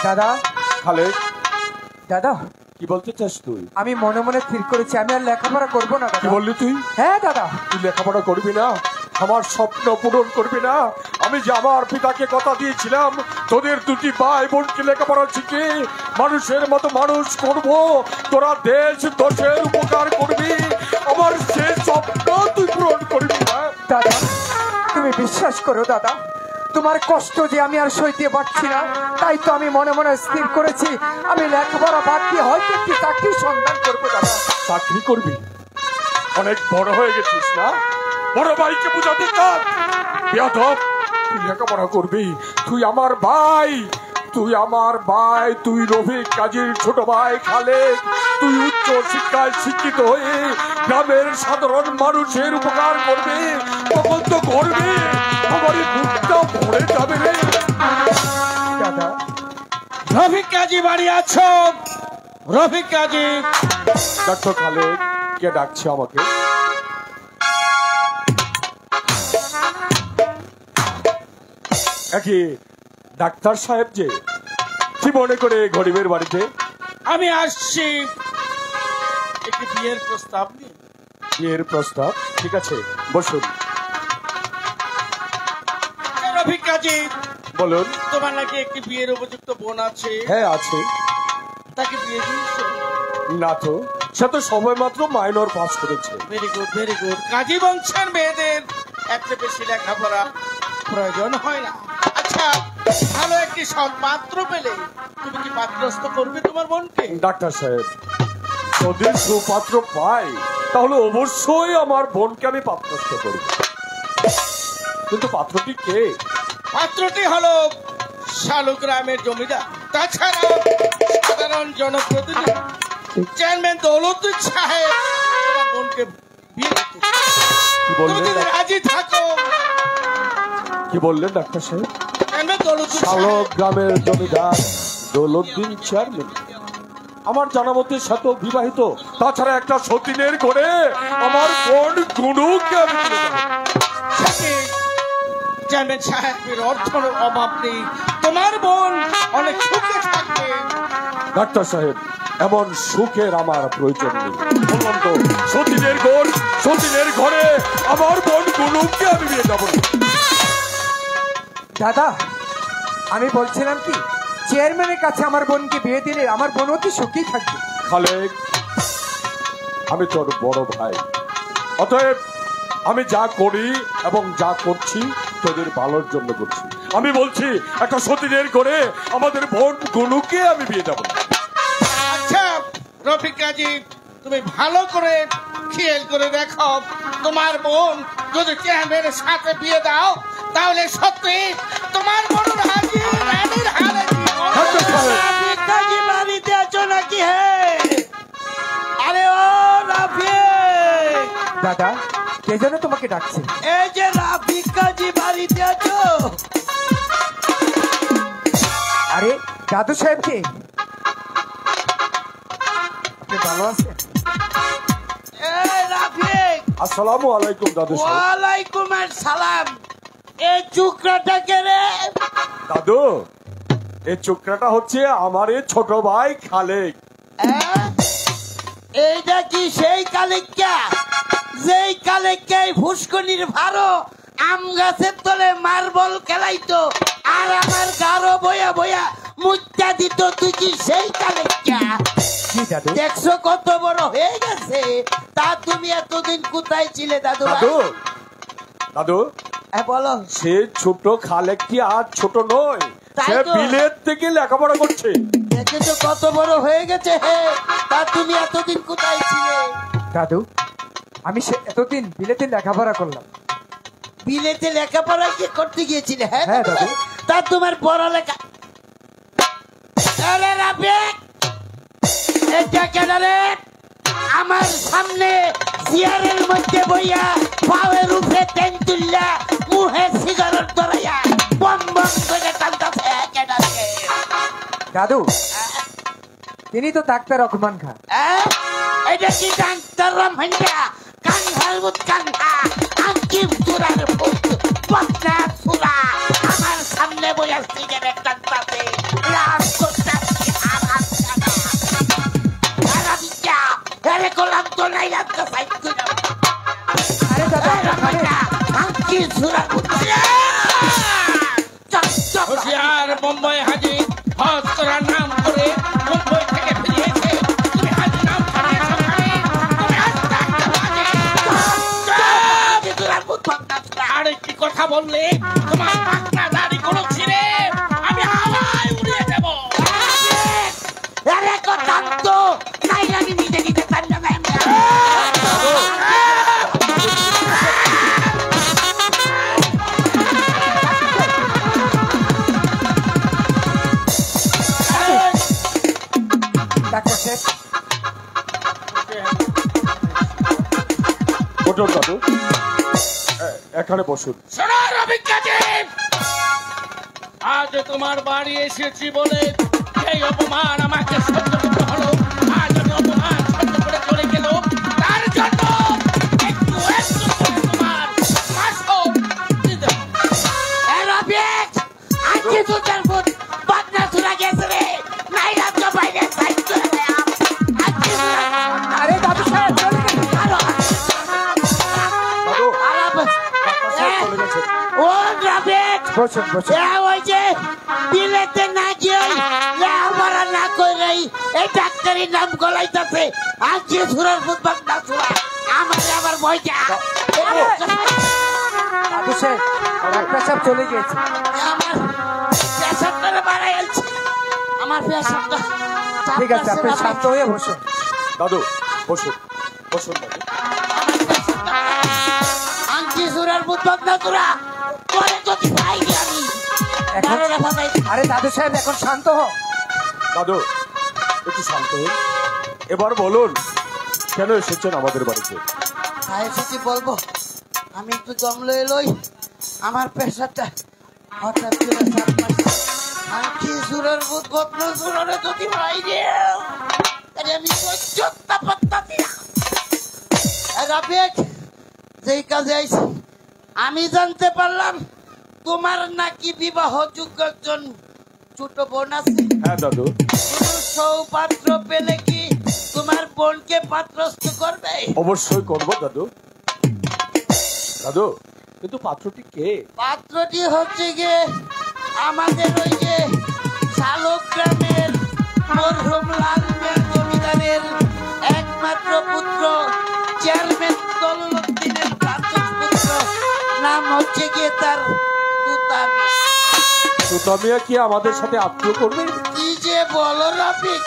দাদা খালেক, দাদা, কি বলতে চাস তুই? আমি মনে মনে স্থির করেছি আমি আর লেখাপড়া করবো না কি দাদা। বললি তুই? হ্যাঁ দাদা। তুই লেখাপড়া করবি না? আমার স্বপ্ন পূরণ করবি না? আমি যে আমার পিতাকে কথা দিয়েছিলাম তোদের দুটি ভাই বোনকে লেখাপড়া শিখে মানুষের মতো মানুষ করব, তোরা দেশ দশের উপকার করবি, আমার সে স্বপ্ন তুই পূরণ করবি না? দাদা তুমি বিশ্বাস করো দাদা, তোমার কষ্ট যে আমি আর সইতে পারছি না, তাই তো আমি মনে মনে স্থির করেছি আমি লেখাপড়া বাদ দিয়ে হয়তো একটি চাকরির সন্ধান করবো দাদা। চাকরি করবি? অনেক বড় হয়ে গেছিস না? বড় ভাইকে বুঝাতে চাস? বেয়াদব, তুই লেখাপড়া করবি? তুই আমার ভাই, তুই আমার ভাই, তুই রফিক কাজীর ছোট ভাই খালেক, তুই উচ্চ শিক্ষায় শিক্ষিত হয়ে গ্রামের সাধারণ মানুষের উপকার করবি, তখন তো করবি আমার বুকটা ভরে যাবে রে। দাদা রফিক কাজী বাড়ি আছো? রফিক কাজী, ডাক্তার খালেক, কে ডাকছে আমাকে? একই ডাক্তার সাহেব যে, কি মনে করে গরিবের বাড়িতে? আমি আসছি একটি বিয়ের প্রস্তাব নিয়ে। বিয়ের প্রস্তাব? ঠিক আছে, বসুন। রফিক কাজী, বলুন। তোমার নাকি একটি বিয়ের উপযুক্ত বোন আছে? হ্যাঁ আছে। তাকে বিয়ে দিয়েছো? না তো, সে তো সময় মাত্র মাইনর পাস করেছে। Very good very good. কাজী বংশের মেয়েদের এত বেশি লেখাপড়া প্রয়োজন হয় না। আচ্ছা, ভালো একটি সৎপাত্র পেলে তুমি কি পাত্রস্থ করবে তোমার বোনকে? ডাক্তার সাহেব, যদি সুপাত্র পাই তাহলে অবশ্যই আমার বোনকে আমি পাত্রস্থ করব, কিন্তু পাত্রটি কে? পাত্রটি হলো শালুগ্রামের জমিদার, তাছাড়া সাধারণ জনপ্রতিনিধি চেয়ারম্যান দৌলতুদ্দিন সাহেব তোমার বোনকে বিয়ে করতে চায়। কি তুমি বললেন? যদি রাজি থাকো। কি বললেন ডাক্তার সাহেব? চেয়ারম্যান দৌলতুদ্দিন শালক সাহেব গ্রামের জমিদার দৌলতদিন চেয়ারম্যান, আমার জানা মতে সে তো বিবাহিত, তাছাড়া একটা সতীনের ঘরে আমার বোন গুনুকে আমি তুলে দেব। চেয়ারম্যান সাহেবের অর্থের অভাব নেই, তোমার বোন অনেক সুখে থাকবে। ডাক্তার সাহেব, এমন সুখের আমার প্রয়োজন নেই। বললাম তো, সতীনের ঘরে আমার বোন গুনুকে আমি বিয়ে দেব। দাদা আমি বলছিলাম কি, চেয়ারম্যানের কাছে আমার বোনকে বিয়ে দিলে আমার বোন অতি সুখী থাকবে। খালেক, আমি তোর বড় ভাই, অতএব আমি যা করি এবং যা করছি তোদের ভালোর জন্য করছি। আমি বলছি একটা সতীনের করে আমাদের বোন গুনুকে আমি বিয়ে দেবো। আচ্ছা রফিক কাজী, তুমি ভালো করে খেয়াল করে দেখো, তোমার বোন যদি চেহারের সাথে বিয়ে দাও তাহলে সত্যি তোমার বোন হাজি রানীর হালে রাফিক কাজী বাড়িতে আছো নাকি? হে আরে ও রাফিক, দাদা কে যেন তোমাকে ডাকছে। এই যে রাফিক কাজী বাড়িতে আছো? আরে দাদু সাহেব কে? আপনি ভালো আছেন? এই রাফিক। আসসালামু আলাইকুম দাদু সাহেব। ওয়ালাইকুম আসসালাম। এই চুকরাটা কে রে? দাদু, এই চোখটা হচ্ছে আমার এই ছোট ভাই খালেক। এইটা কি সেই কালেক্কা যেই কালেক্কা ফুসকনির ভারো আম গাছের তলে মার্বল খেলাইতো আর আমার গারো বয়া বয়া মুচ্চা দিত? তুই কি সেই কালেক্কা? জি দাদু। দেখছো কত বড় হয়ে গেছে? তা তুমি এতদিন কোথায় ছিলে দাদু ভাই? দাদু, দাদু, হ্যাঁ বলো। সে ছোট খালেক কি আর ছোট নয়, তাই সে তো। বিলেত থেকে লেখাপড়া করছে। দেখেছো কত বড় হয়ে গেছে? হে, তা তুমি এতদিন কোথায় ছিলে? দাদু, আমি এতদিন বিলেতে লেখাপড়া করলাম। বিলেতে লেখাপড়া কি করতে গিয়েছিলে? হ্যাঁ হ্যাঁ দাদু। তা তোমার পড়ালেখা? আরে রাফিক, এটা কেন রে? আমার সামনে চেয়ারের মধ্যে বইয়া পায়ের উপরে তেন্তুল্লা মুখে সিগারেট ধরাইয়া বম বম করে টানতাছে কেন রে? দাদু, তিনি তো ডাক্তার রহমান খান। এটা কি ডাক্তার রহমানটা? কাঙ্গাল বুত কাঙ্গা আঙ্কিম চুরার বুত পটনা চুরা আমার সামনে বইয়া সিগারেট টানতাছে রাত করতাছে আমার সামনে। আরে বিচ্চা, আরে কলাম তো নাই রাতটা সাইড করে। আরে দাদা, রহমানটা আঙ্কিম চুরার বুত হুশিয়ার মুম্বাই হাজি হজ করার নাম করে মুম্বাই থেকে ফিরিয়েছে। তুমি হাজি নাম ছাড়িয়েছো খালি, তুমি আর একটি কথা বললে তোমার পাকনা দাড়ি কোনো ছিঁড়ে আমি হাওয়ায় উড়িয়ে দেব। আরে কথা তো নাই, আমি নিজে নিজে কান্না নাই। ডাক্তার সাহেব, বসুন দাদু, এখানে বসুন। শোনো রফিক কাজী, আজ তোমার বাড়ি এসেছি বলে এই অপমান আমাকে সহ্য করতে হলো। আজ আমি অপমান সহ্য করে চলে গেল, তার জন্য একটু একটু করে তোমার মাসও দিতে হবে। রাফিক, আজকে তো তার ফুট পাটনা চুরা গেছে রে, নাই রাজ্য বাইরে সাইড করে দেয়াম। আজকে আরে দাদু সাহেব চলে গেলেন। আরো দাদু, আলাপ ডাক্তার সাহেব চলে গেছে। ও রাফিক, বসুন বসুন। ওই যে বিলেতে না গিয়ে লেখাপড়া না করে এই ডাক্তারের নাম গলাইতেছে। আজকে সুরার ফুট পাটনা চুরা আমার আবার ভয়টা। দাদু সাহেব, ডাক্তার সাহেব চলে গিয়েছে। আমার পেশাবটা বাড়াই আছে, আমার পেশাবটা। ঠিক আছে, আপনি শান্ত হয়ে বসুন। দাদু, বসুন বসুন দাদু। আংটি সুরার বুধ বদনা সুরা পরে যদি পাইনি আমি এখন দাঁড়ানো ভাবাই। আরে দাদু সাহেব এখন শান্ত হন। দাদু, একটু শান্ত হন। এবার বলুন কেন এসেছেন আমাদের বাড়িতে? তাই যদি বলবো, আমি একটু জমলো এলোই আমার পেশাবটা হঠাৎ করে আংটি সুরার বুধ বদনা সুরারে যদি পাইনি আমি সহ্যতা পাত্তাছি না। রাফিক, যেই কাজে আইছি আমি জানতে পারলাম তোমার নাকি বিবাহ যোগ্য একজন ছোট বোন আছে। হ্যাঁ দাদু। কোনো সৌপাত্র পেলে কি তোমার বোনকে পাত্রস্থ করবে? অবশ্যই করবো দাদু। দাদু, কিন্তু পাত্রটি কে? পাত্রটি হচ্ছে গিয়ে আমাদের ওই যে শালক গ্রামের মরহুম লাল মিয়া জমিদারের একমাত্র পুত্র চেয়ারম্যান দৌলতউদ্দিনের প্রাক্তন পুত্র, নাম হচ্ছে গিয়ে তার তুতা মিয়া। সুতামিয়া কি আমাদের সাথে আত্মীয় করবে? কি যে বলো রফিক,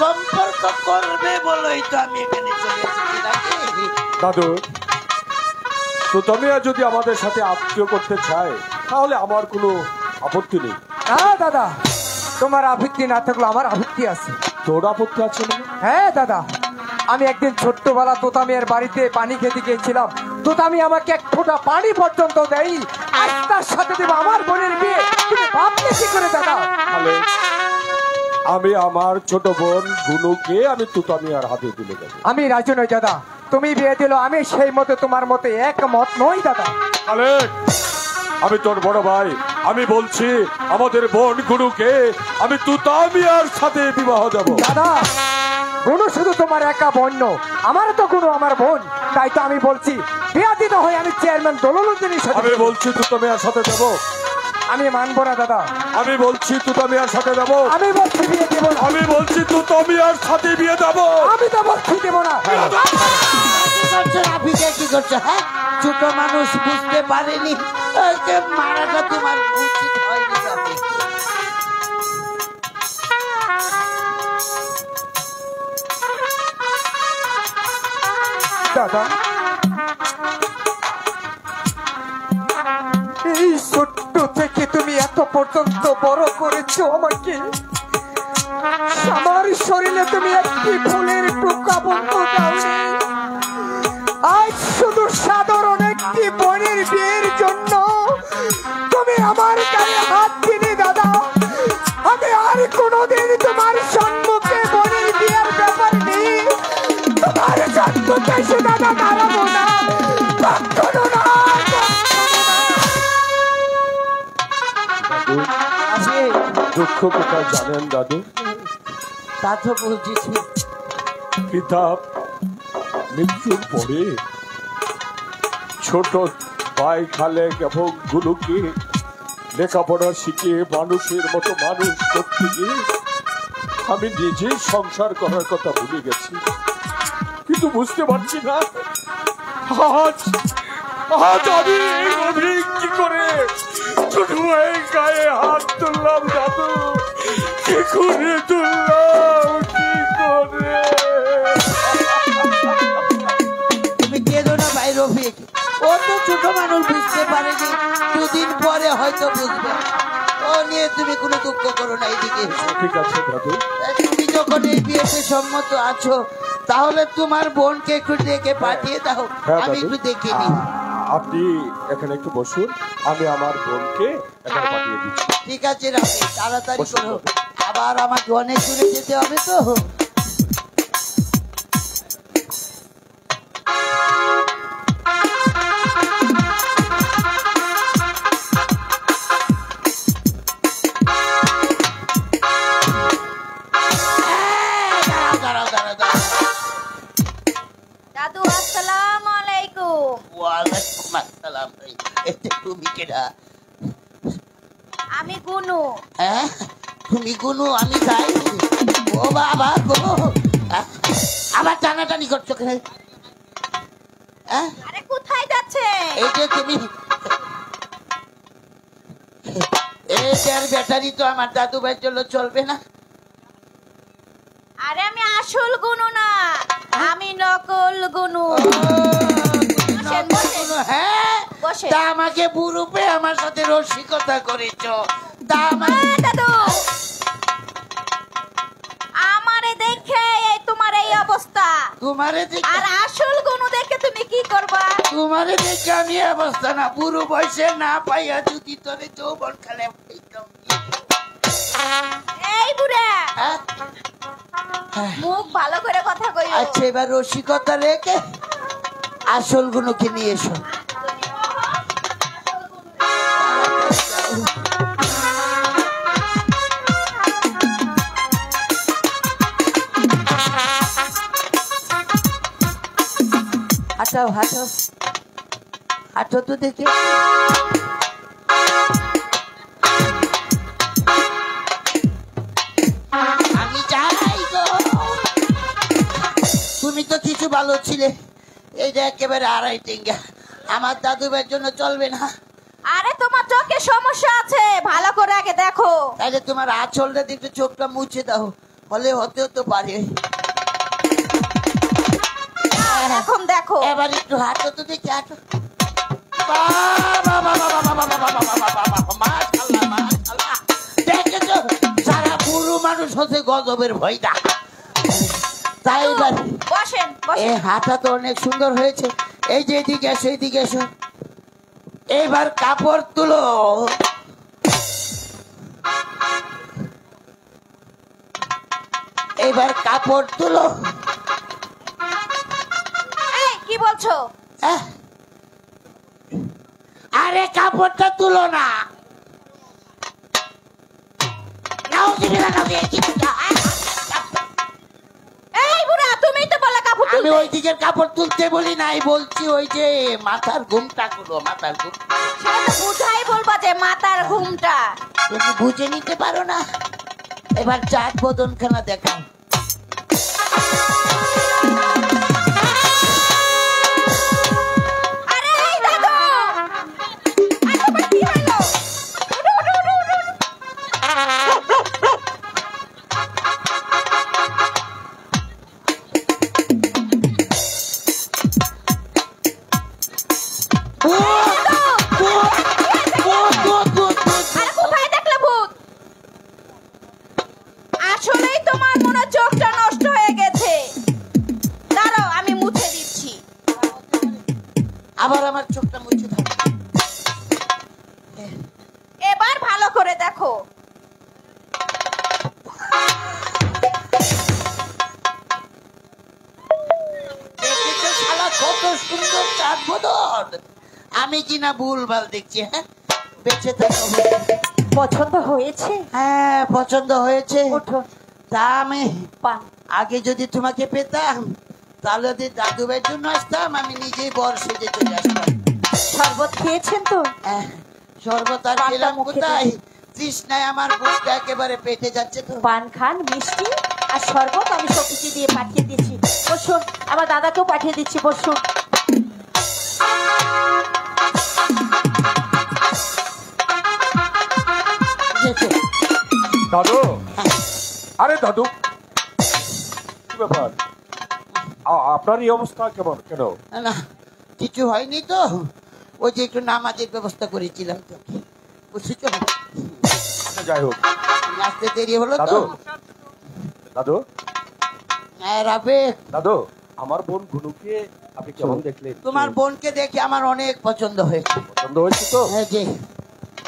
সম্পর্ক করবে বলোই তো আমি এখানে চলে এসেছি নাকি? দাদু, সুতামিয়া যদি আমাদের সাথে আত্মীয় করতে চায় তাহলে আমার কোনো আপত্তি নেই। না দাদা, তোমার আপত্তি না থাকলে আমার আপত্তি আছে। তোর আপত্তি আছে না? হ্যাঁ দাদা, আমি একদিন ছোট্টবেলা তোতামিয়ার বাড়িতে পানি খেতে গিয়েছিলাম। তোতামি আমাকে এক ফোঁটা পানি পর্যন্ত দেয়নি, আর তার সাথে দেবো আমার বোনের বিয়ে। তুমি ভাবলে কি করে দাদা? তাহলে আমি আমার ছোট বোন গুনুকে আমি তুতামিয়ার হাতে তুলে দেবো। আমি রাজি নই দাদা, তুমি বিয়ে দিল, আমি সেই মতে তোমার মতে একমত নই দাদা। আমি তোর বড় ভাই, আমি বলছি আমাদের বোন গুনুকে আমি তুতামিয়ার সাথে বিবাহ দেব। দাদা, গুনু শুধু তোমার একা বোন নয়, আমার তো গুনু আমার বোন। তাই তো আমি বলছি বিয়ে দিতে হয় আমি চেয়ারম্যান দৌলতউদ্দিনের সাথে। আমি বলছি তুতামিয়ার সাথে দেব। আমি মানবো না দাদা। আমি বলছি তুতামিয়ার সাথে দেব। আমি বলছি বিয়ে দেবো না। আমি বলছি তুতামিয়ার সাথে বিয়ে দেব। আমি তো বলছি দেবো না। কি করছো রাফিকে, কি করছো? হ্যাঁ, ছোট মানুষ বুঝতে পারেনি, ওকে মারাটা তোমার উচিত হয়নি রাফিক। দাদা, এই ছোট্ট থেকে তুমি এত পর্যন্ত বড় করেছো আমাকে। আমার শরীরে তুমি একটি ফুলের টুকা বন্ধ দাওনি। আজ শুধু সাধারণ একটি বোনের বিয়ের জন্য তুমি আমার গায়ে হাত দিলে দাদা। আমি আর কোনোদিন তোমার সম্মুখে বোনের বিয়ের ব্যাপার নেই তোমার জন্মতে এসে দাদা দাঁড়াবো না, কখনো না। দুঃখ কোথায় জানেন দাদু? তা তো বলছি, পিতা মৃত্যুর পরে ছোট ভাই খালেক এবং গুলুকে লেখাপড়া শিখিয়ে মানুষের মতো মানুষ করতে গিয়ে আমি নিজেই সংসার করার কথা ভুলে গেছি। কিন্তু বুঝতে পারছি না আজ আজ আমি এই অভিক কি করে ছোট ভাই গায়ে হাত তুললাম দাদু। কি করে তুললাম, কি করে? তুমি কেঁদো না ভাই রফিক, ও তো ছোট মানুষ, বুঝতে পারেনি, দুদিন পরে হয়তো বুঝবে। ও নিয়ে তুমি কোনো দুঃখ করো না। এদিকে ঠিক আছে দাদু, তুমি যখন এই বিয়েতে সম্মত আছো তাহলে তোমার বোনকে একটু ডেকে পাঠিয়ে দাও, আমি একটু দেখে নিই। আপনি এখানে একটু বসুন, আমি আমার বোনকে এখানে পাঠিয়ে দিচ্ছি। ঠিক আছে রাফিক, তাড়াতাড়ি করো, আবার আমাকে অনেক দূরে যেতে হবে তো। দাদু আসসালামু আলাইকুম। ওয়ালাইকুম আসসালাম। তুমি কেডা? আমি গুনু। হ্যাঁ, তুমি গুনু, আমি যাই। ও বাবা গো, আবার টানাটানি করছো কেন? আরে কোথায় যাচ্ছে? এই যে তুমি, এইটার ব্যাটারি তো আমার দাদু ভাইয়ের জন্য চলবে না। আরে আমি আসল গুনু না, আমি নকল গুনু। বসেন, বসেন। হ্যাঁ, বসে। তা আমাকে বুড়ুপে আমার সাথে রসিকতা করেছো। তা দাদু, আমারে দেখে এই তোমার এই অবস্থা। তোমারে দেখে, আর আসল গুনু দেখে তুমি কি করবা? তোমারে দেখে আমি অবস্থা না, বুড়ো বয়সে না পাইয়া যদি তোরে যৌবন খেলে। এই বুড়া, হ্যাঁ, মুখ ভালো করে কথা কইও। আচ্ছা, এবার রসিকতা রেখে আসল গুণকে নিয়ে এসো। হাঁটো হাঁটো হাঁটো তো দেখে। আমি যাই গো। তুমি তো কিছু ভালো ছিলে, এই যে একেবারে আড়াই টেঙ্গা। আমার দাদু ভাইয়ের জন্য চলবে না। আরে তোমার চোখে সমস্যা আছে, ভালো করে আগে দেখো। তাহলে তোমার আঁচলটা একটু চোখটা মুছে দাও, হলে হতেও তো পারে। এখন দেখো, এবার একটু হাঁটো তো দেখি, হাঁটো। দেখেছো, সারা পুরো মানুষ হচ্ছে গজবের ভয়টা। তাই এবার বসেন এ হাঁটা তো অনেক সুন্দর হয়েছে। এই যে এদিকে এসো, এদিকে এসো। এবার কাপড় তুলো। এবার কাপড় তুলো। এই কি বলছো? আরে কাপড়টা তুলো না। এই বুড়া, তুমি তো বলা কাপড় আমি তুলতে। ওই দিকের কাপড় তুলতে বলি নাই, বলছি ওই যে মাথার ঘুমটা গুলো, মাথার ঘুম। সেটা তো বুঝাই বলবা যে মাথার ঘুমটা। তুমি বুঝে নিতে পারো না। এবার চাঁদ বদন খানা দেখাও। আরে এই দেখো, আর তোমার কি হলো? উঠো, উঠো, উঠো, উঠো। আরে কোথায় দেখলে ভূত? আসলেই তোমার মনে হয় চোখটা নষ্ট হয়ে গেছে। দাঁড়াও, আমি মুছে দিচ্ছি। আবার আমার চোখটা মুছে দাও। এবার ভালো করে দেখো। দেখেছো শালা কত সুন্দর চাঁদ বদন। আমি কিনা ভুলভাল দেখছি? হ্যাঁ, বেঁচে থাকো। পছন্দ হয়েছে? হ্যাঁ, পছন্দ হয়েছে। ওঠো। তা আমি পান। আগে যদি তোমাকে পেতাম, তাহলে যদি দাদু ভাইয়ের জন্য আসতাম, আমি নিজেই বর সেজে চলে আসতাম। শরবত খেয়েছেন তো? শরবত আর পানটা খেলাম মুখে কোথায়? দিন। তৃষ্ণায় আমার বুকটা একেবারে পেটে যাচ্ছে তো। পান খান, মিষ্টি আর শরবত আমি সবকিছু দিয়ে পাঠিয়ে দিচ্ছি। বসুন, আমার দাদাকেও পাঠিয়ে দিচ্ছি, বসুন। দাদু, আরে দাদু, কি ব্যাপার? আপনার এই অবস্থা কেমন? কেন? না, কিছু হয়নি তো। ওই যে একটু নামাজের ব্যবস্থা করেছিলাম তো, বুঝেছো? যাই হোক, আসতে দেরি হলো তো। দাদু, দাদু, রাবে, দাদু, আমার বোন গুনুকে আপনি কেমন দেখলেন? তোমার বোনকে দেখে আমার অনেক পছন্দ হয়েছে। পছন্দ হয়েছে তো? হ্যাঁ জি।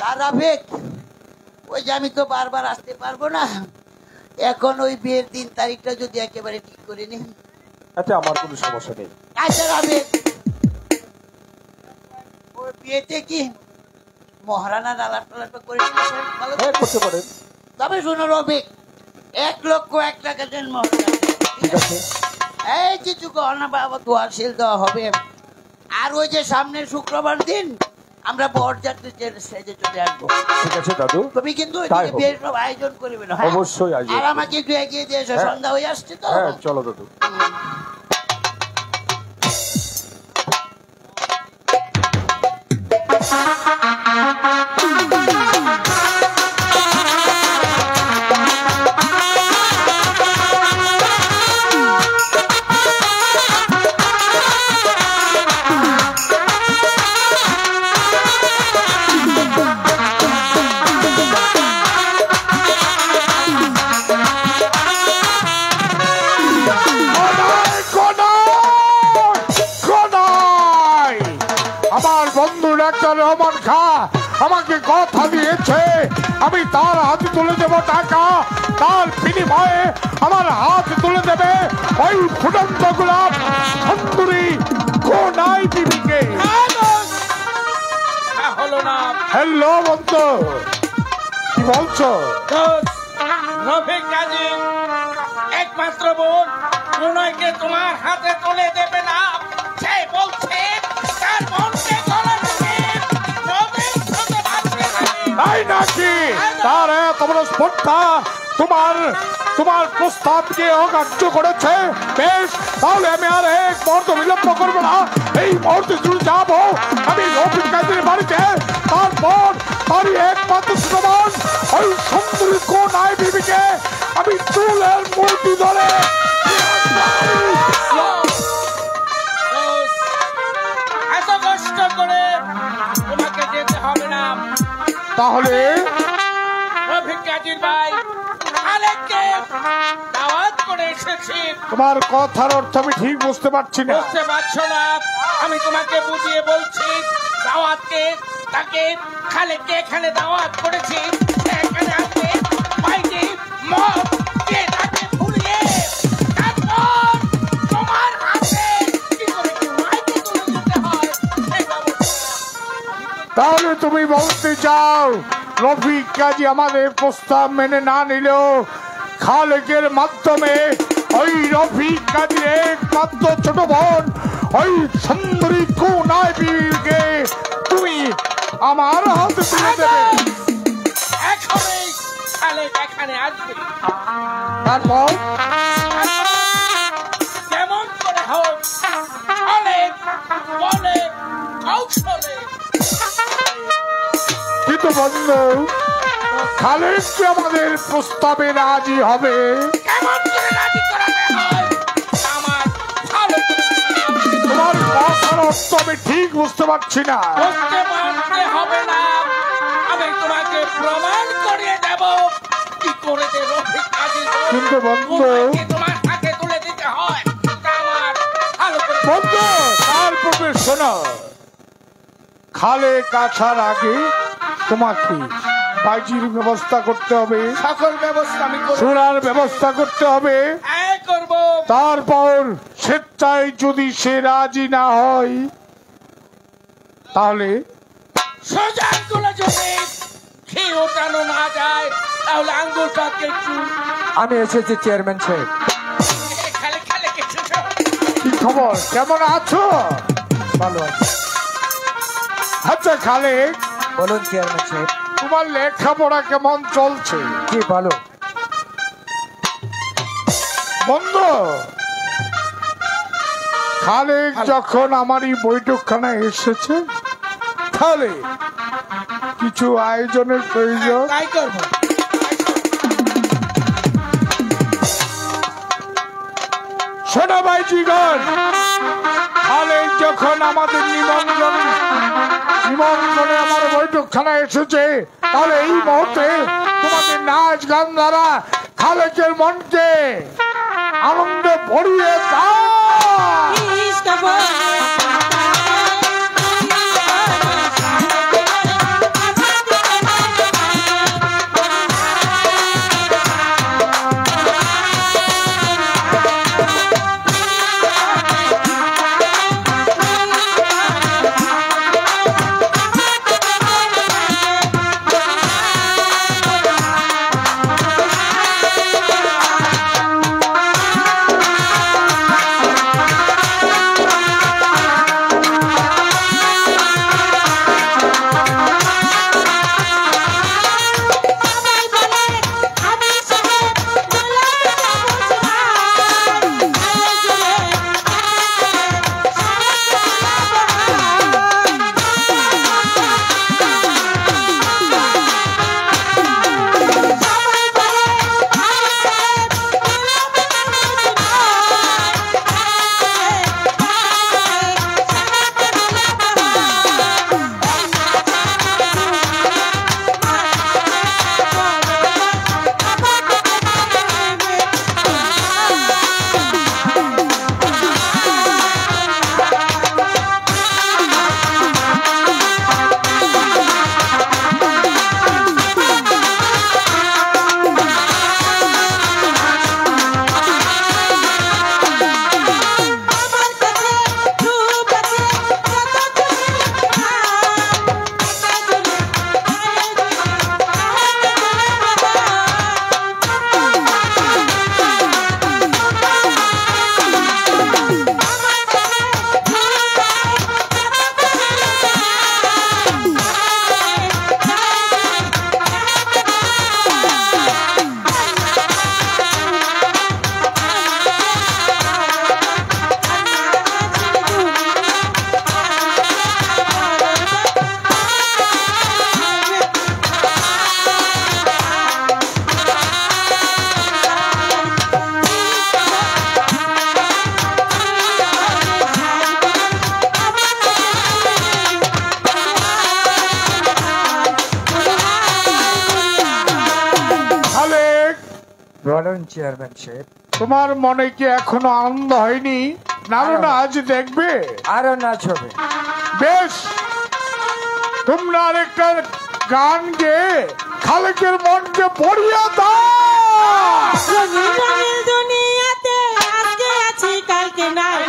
তার রাবে, ওই যে আমি তো বারবার আসতে পারবো না, এখন ওই বিয়ের দিন তারিখটা যদি একেবারে ঠিক করে নি। আচ্ছা, আমার কোনো সমস্যা নেই। আচ্ছা রাবে, ওই বিয়েতে কি মহারানা আলাপ টালাপ করে নিলে ভালো হ্যাঁ, হবে? করতে পারেন। তবে শোনো রবি, 1,01,000 টাকা দেন মহারানা। ঠিক আছে। এই কিছু গহনা বাবা দোয়ারশীল দেওয়া হবে। আর ওই যে সামনের শুক্রবার দিন আমরা বরযাত্রী সেজে চলে আসবো। ঠিক আছে দাদু, তুমি কিন্তু তাই হবে। বিয়ের সব আয়োজন করবে না? হ্যাঁ? অবশ্যই আয়োজন আর করব। আমাকে একটু এগিয়ে দিয়ে এসো, হ্যাঁ। সন্ধ্যা হয়ে আসছে তো। হ্যাঁ, চলো দাদু। আমার বন্ধু ডাক্তার রহমান খাঁ আমাকে কথা দিয়েছে, আমি তার হাতে তুলে দেব টাকা, তার বিনিময়ে আমার হাত তুলে দেবে ওই ফুটন্ত গোলাপ সুন্দরী কোনাই বিবিকে। হলো না। হ্যালো বন্ধু, কি বলছো? রফিক কাজী একমাত্র বোন প্রণয়কে তোমার হাতে তুলে দেবে না, সে বলছে তার বোনকে গলা টিপে রফিক সাথে ভাবতে থাকে। তাই নাকি? তার এত বড় স্পর্ধা তোমার প্রস্তাবকে অগ্রাহ্য করেছে। বেশ, তাহলে আমি আর এক মুহূর্ত বিলম্ব করবো না, এই মুহূর্তে শুরু যাবো আমি রফিক কাজীর বাড়িতে, তার আমারই একমাত্র সমান ওই সুন্দরী কোনায় বিবিকে আমি চুলের মূর্তি ধরে এত কষ্ট করে তোমাকে যেতে হবে না। তাহলে রফিক কাজীর ভাই আলেককে দাওয়াত করে এসেছি। তোমার কথার অর্থ আমি ঠিক বুঝতে পারছি না। বুঝতে পারছো না? আমি তোমাকে বুঝিয়ে বলছি। দাওয়াতকে তাকে খালেককে এখানে দাওয়াত করেছি। এখানে আসবে বাইরে মদ দিয়ে তাকে ফুলিয়ে তারপর তোমার হাতে কি করে মাইকে তুলে দিতে হয় এই ব্যবস্থা। তাহলে তুমি বলতে চাও রফিক কাজী আমাদের প্রস্তাব মেনে না নিলেও খালেকের মাধ্যমে ওই রফিক কাজীর একমাত্র ছোট বোন ওই সুন্দরী কোনায় বিবিকে তুমি আমার হাতে তুলে দেবে। এখনই খালেক এখানে আসবে। তারপর যেমন করে হোক অনেক বলে কৌশলে কিন্তু বন্ধু খালেক কি আমাদের প্রস্তাবে রাজি হবে? কেমন করে রাজি করাতে হয় আমার ভালো করে তোমার কথার অর্থ আমি ঠিক বুঝতে পারছি না। বুঝতে পারতে হবে না। আমি তোমাকে প্রমাণ করিয়ে দেব কি করে দেব ঠিক কাজে। কিন্তু বন্ধু তোমার হাতে তুলে দিতে হয় তা আমার ভালো করে বন্ধু তার পূর্বে শোনো, খালেক আসার আগে তোমাকে বাজির ব্যবস্থা করতে হবে, সকল ব্যবস্থা আমি করব। সোনার ব্যবস্থা করতে হবে। হ্যাঁ করব। তারপর স্বেচ্ছায় যদি সে রাজি না হয় তাহলে সোজা আঙ্গুলে যদি ঘি ওঠানো না যায় তাহলে আঙ্গুলটাকে একটু আমি এসেছি চেয়ারম্যান সাহেব। খালে খালে কিছু কি খবর, কেমন আছো? ভালো আছি। আচ্ছা খালেক, বলুন চেয়ারম্যান সাহেব। তোমার লেখাপড়া কেমন চলছে? জি ভালো। বন্ধু খালেক যখন আমার এই বৈঠকখানায় এসেছে তাহলে কিছু আয়োজনের প্রয়োজন। তাই করব। শোনো ভাইজিগণ, খালেক যখন আমাদের নিমন্ত্রণে আমার বৈঠকখানায় এসেছে তাহলে এই মুহূর্তে তোমাদের নাচ গান দ্বারা খালেকের মনকে আনন্দে ভরিয়ে দাও। বলেন চেয়ারম্যান সাহেব। তোমার মনে কি এখনো আনন্দ হয়নি? না না, আজ দেখবে আরো নাচ হবে। বেশ, তোমরা আরেকটা গান গেয়ে খালেকের মনকে ভরিয়ে দাও। রঙিন রঙের দুনিয়াতে আজকে আছি কালকে নাই।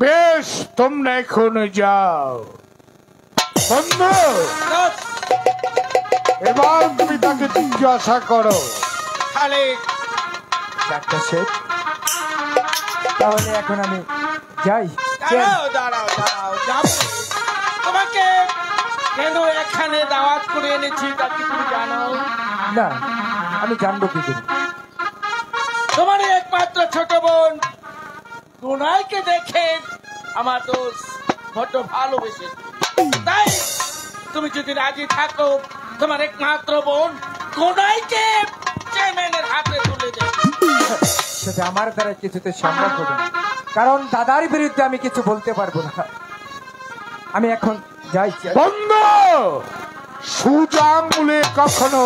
বেশ, তোমরা এখন যাও। বন্ধু, এবার তুমি তাকে জিজ্ঞাসা করো। খালেক, ডাক্তার সাহেব, তাহলে এখন আমি যাই। দাঁড়াও দাঁড়াও দাঁড়াও, যাবো। তোমাকে কেন এখানে দাওয়াত করে এনেছি তা কি তুমি জানো? না, আমি জানবো কি করে? তোমার একমাত্র ছোট বোন গুনাইকে দেখে আমার দোষ বড্ড ভালোবেসে, তাই তুমি যদি রাজি থাকো তোমার একমাত্র বোন গুনাইকে চেয়ারম্যানের হাতে তুলে দেবে। সেটা আমার দ্বারা কিছুতে সম্ভব হবে না, কারণ দাদার বিরুদ্ধে আমি কিছু বলতে পারবো না। আমি এখন যাই। বন্ধু, সুজা আঙুলে কখনো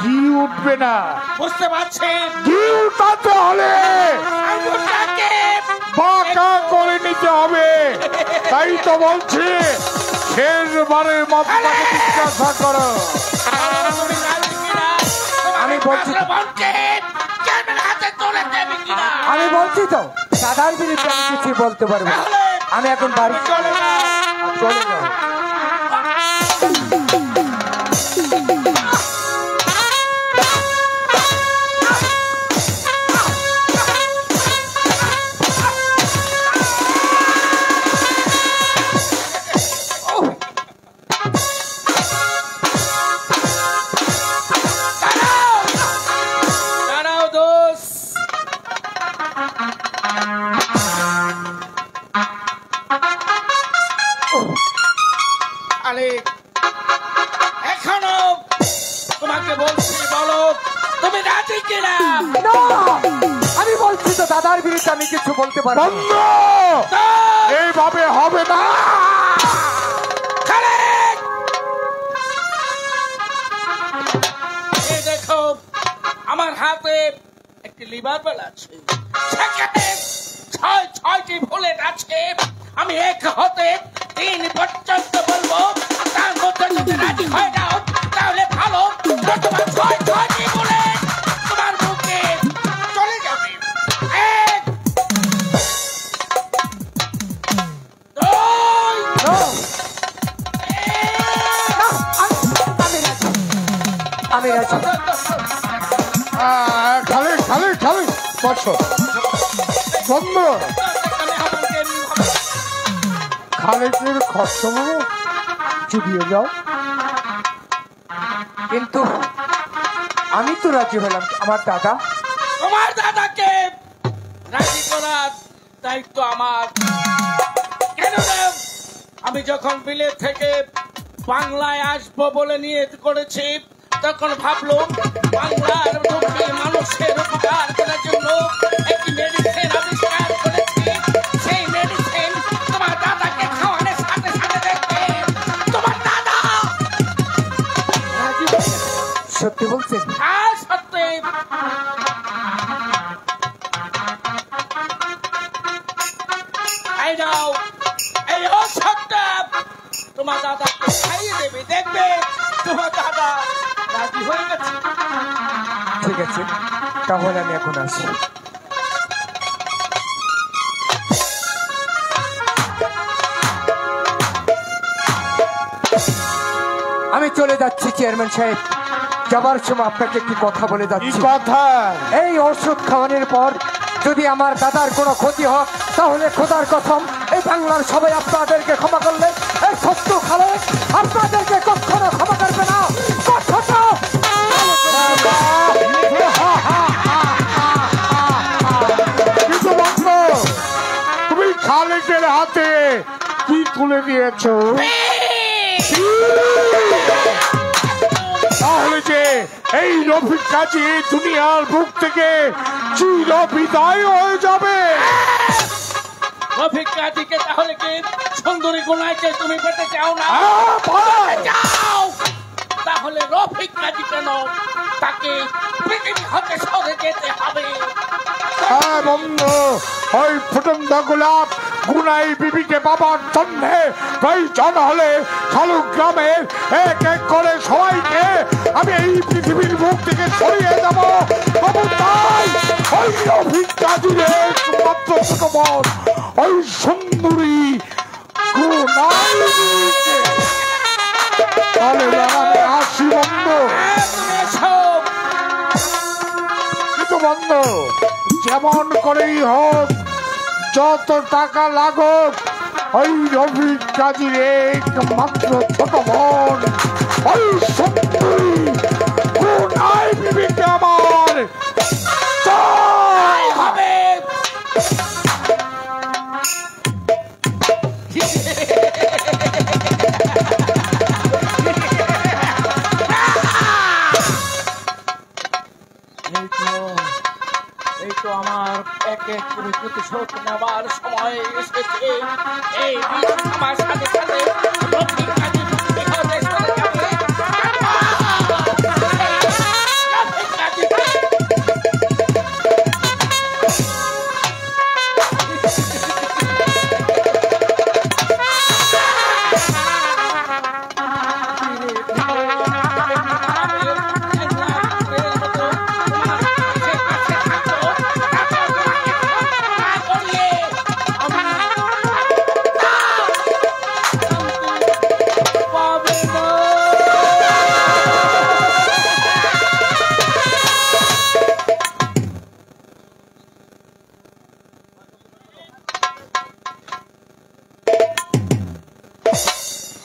ঘি উঠবে না। বুঝতে পারছেন? ঘি উঠাতে হলে আঙুলটাকে বাঁকা করে নিতে হবে। তাই তো বলছি, শেষবারের মতো তাকে জিজ্ঞাসা করো। তুমি রাজি কিনা? তোমার আমি বলছি একমাত্র বোনকে চেয়ারম্যানের হাতে তুলে দেবে কিনা? আমি বলছি তো দাদার বিরুদ্ধে আমি কিছু বলতে পারবো না। আমি এখন বাড়ি চলে যাও। চলে যাও। দাঁড়াও দোষ, আরে এখনো তোমাকে বলছি, বলো তুমি রাজি কিনা? না, আমি বলছি তো দাদার বিরুদ্ধে আমি কিছু বলতে পারবো না। বন্ধু, এইভাবে হবে না। খালেক, এই দেখো আমার হাতে একটি লিভার বেল আছে, সেখানে ছয়টি বুলেট আছে। আমি 1 হতে 3 পর্যন্ত বলবো, তার মধ্যে যদি রাজি হয়ে যাও তাহলে ভালো, তোমার 6টি বুলেট তোমার বুকে চলে যাবে। 1 2 না, আমি রাজি। খালি খালি খালি বসো। বন্ধু, খালেকের খরচ চুপিয়ে যাও। কিন্তু আমি তো রাজি হলাম। আমার দাদা, তোমার দাদাকে রাজি করার দায়িত্ব আমার। কেন না, আমি যখন বিলেত থেকে বাংলায় আসবো বলে নিয়ে করেছি, তখন ভাবলো বাংলার দুঃখী মানুষের উপকার করার জন্য একটি মেডিসিন আবিষ্কার করেছি। সেই মেডিসিন তোমার দাদাকে খাওয়ানোর সাথে সাথে দেখবে তোমার দাদা রাজি হয়ে যাবে। সত্যি বলছেন? হ্যাঁ সত্যি। এই নাও, এই ওষুধটা তোমার দাদাকে খাইয়ে দেবে, দেখবে তোমার দাদা রাজি হয়ে গেছে। ঠিক আছে, তাহলে আমি এখন আসি। আমি চলে যাচ্ছি চেয়ারম্যান সাহেব। যাবার সময় আপনাকে একটি কথা বলে যাচ্ছি। কথা এই ওষুধ খাওয়ানোর পর যদি আমার দাদার কোনো ক্ষতি হয় তাহলে খোদার কসম এই বাংলার সবাই আপনাদেরকে ক্ষমা করলে এই শত্রু খালে আপনাদেরকে কখনো ক্ষমা করবে না। কিন্তু বন্ধ, তুমি খালেকের হাতে কি তুলে দিয়েছো? তাহলে যে এই রফিক কাজী দুনিয়ার বুক থেকে চির বিদায় হয়ে যাবে। রফিক কাজীকে তাহলে কি সুন্দরী গুনাইকে তুমি পেতে চাও না? চাও তাহলে রফিক কাজী কেন, তাকে পৃথিবী হতে সরে যেতে হবে। হ্যাঁ বন্ধু, ওই ফুটন্ত গোলাপ গুনাই বিবিকে পাবার জন্যে প্রয়োজন হলে খালুক গ্রামের এক এক করে সবাইকে আমি এই পৃথিবীর মুখ থেকে সরিয়ে দেব। তাই ওই রফিক কাজীর একমাত্র ছোট বোন ওই সুন্দরী গুনাই তাহলে আমি আসি বন্ধু। কিন্তু বন্ধু, যেমন করেই হোক, যত টাকা লাগুক, ওই রফিক কাজীর একমাত্র ছোট বোন ওই সুন্দরী গুনাই বিবিকে আমার চাই হবে। এই তো আমার এক এক করে প্রতিশোধ নেওয়ার সময় এসেছে। এই বিষ আমার সাথে সাথে রফিক কাজী বিহতে চলে যাবে। রফিক কাজীকে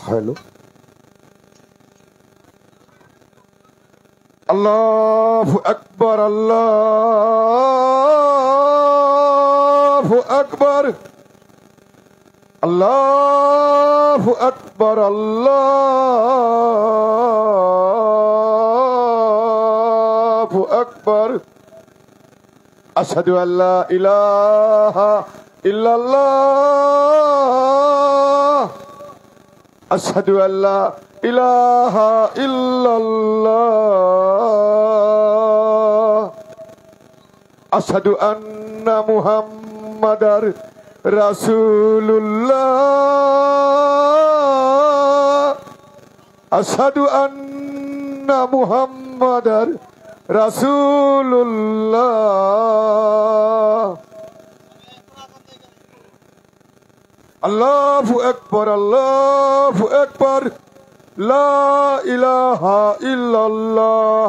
হ্যালো, আল্লাহু আকবার, আল্লাহু আকবার, আল্লাহু আকবার, আল্লাহু আকবার। আশহাদু আল্লা ইলাহা ইল্লাল্লাহ, আশহাদু আল্লা ইলাহা ইল্লাল্লাহ, আশহাদু আন্না মুহাম্মাদার রাসূলুল্লাহ, আশহাদু আন্না মুহাম্মাদার রাসূলুল্লাহ। আল্লাহু আকবার, আল্লাহু আকবার, লা ইলাহা ইল্লাল্লাহ।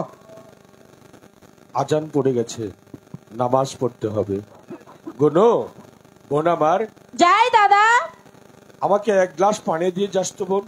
আজান পড়ে গেছে, নামাজ পড়তে হবে। গোনো, বোন আমার, যাই দাদা। আমাকে এক গ্লাস পানি দিয়ে যাস তো বোন।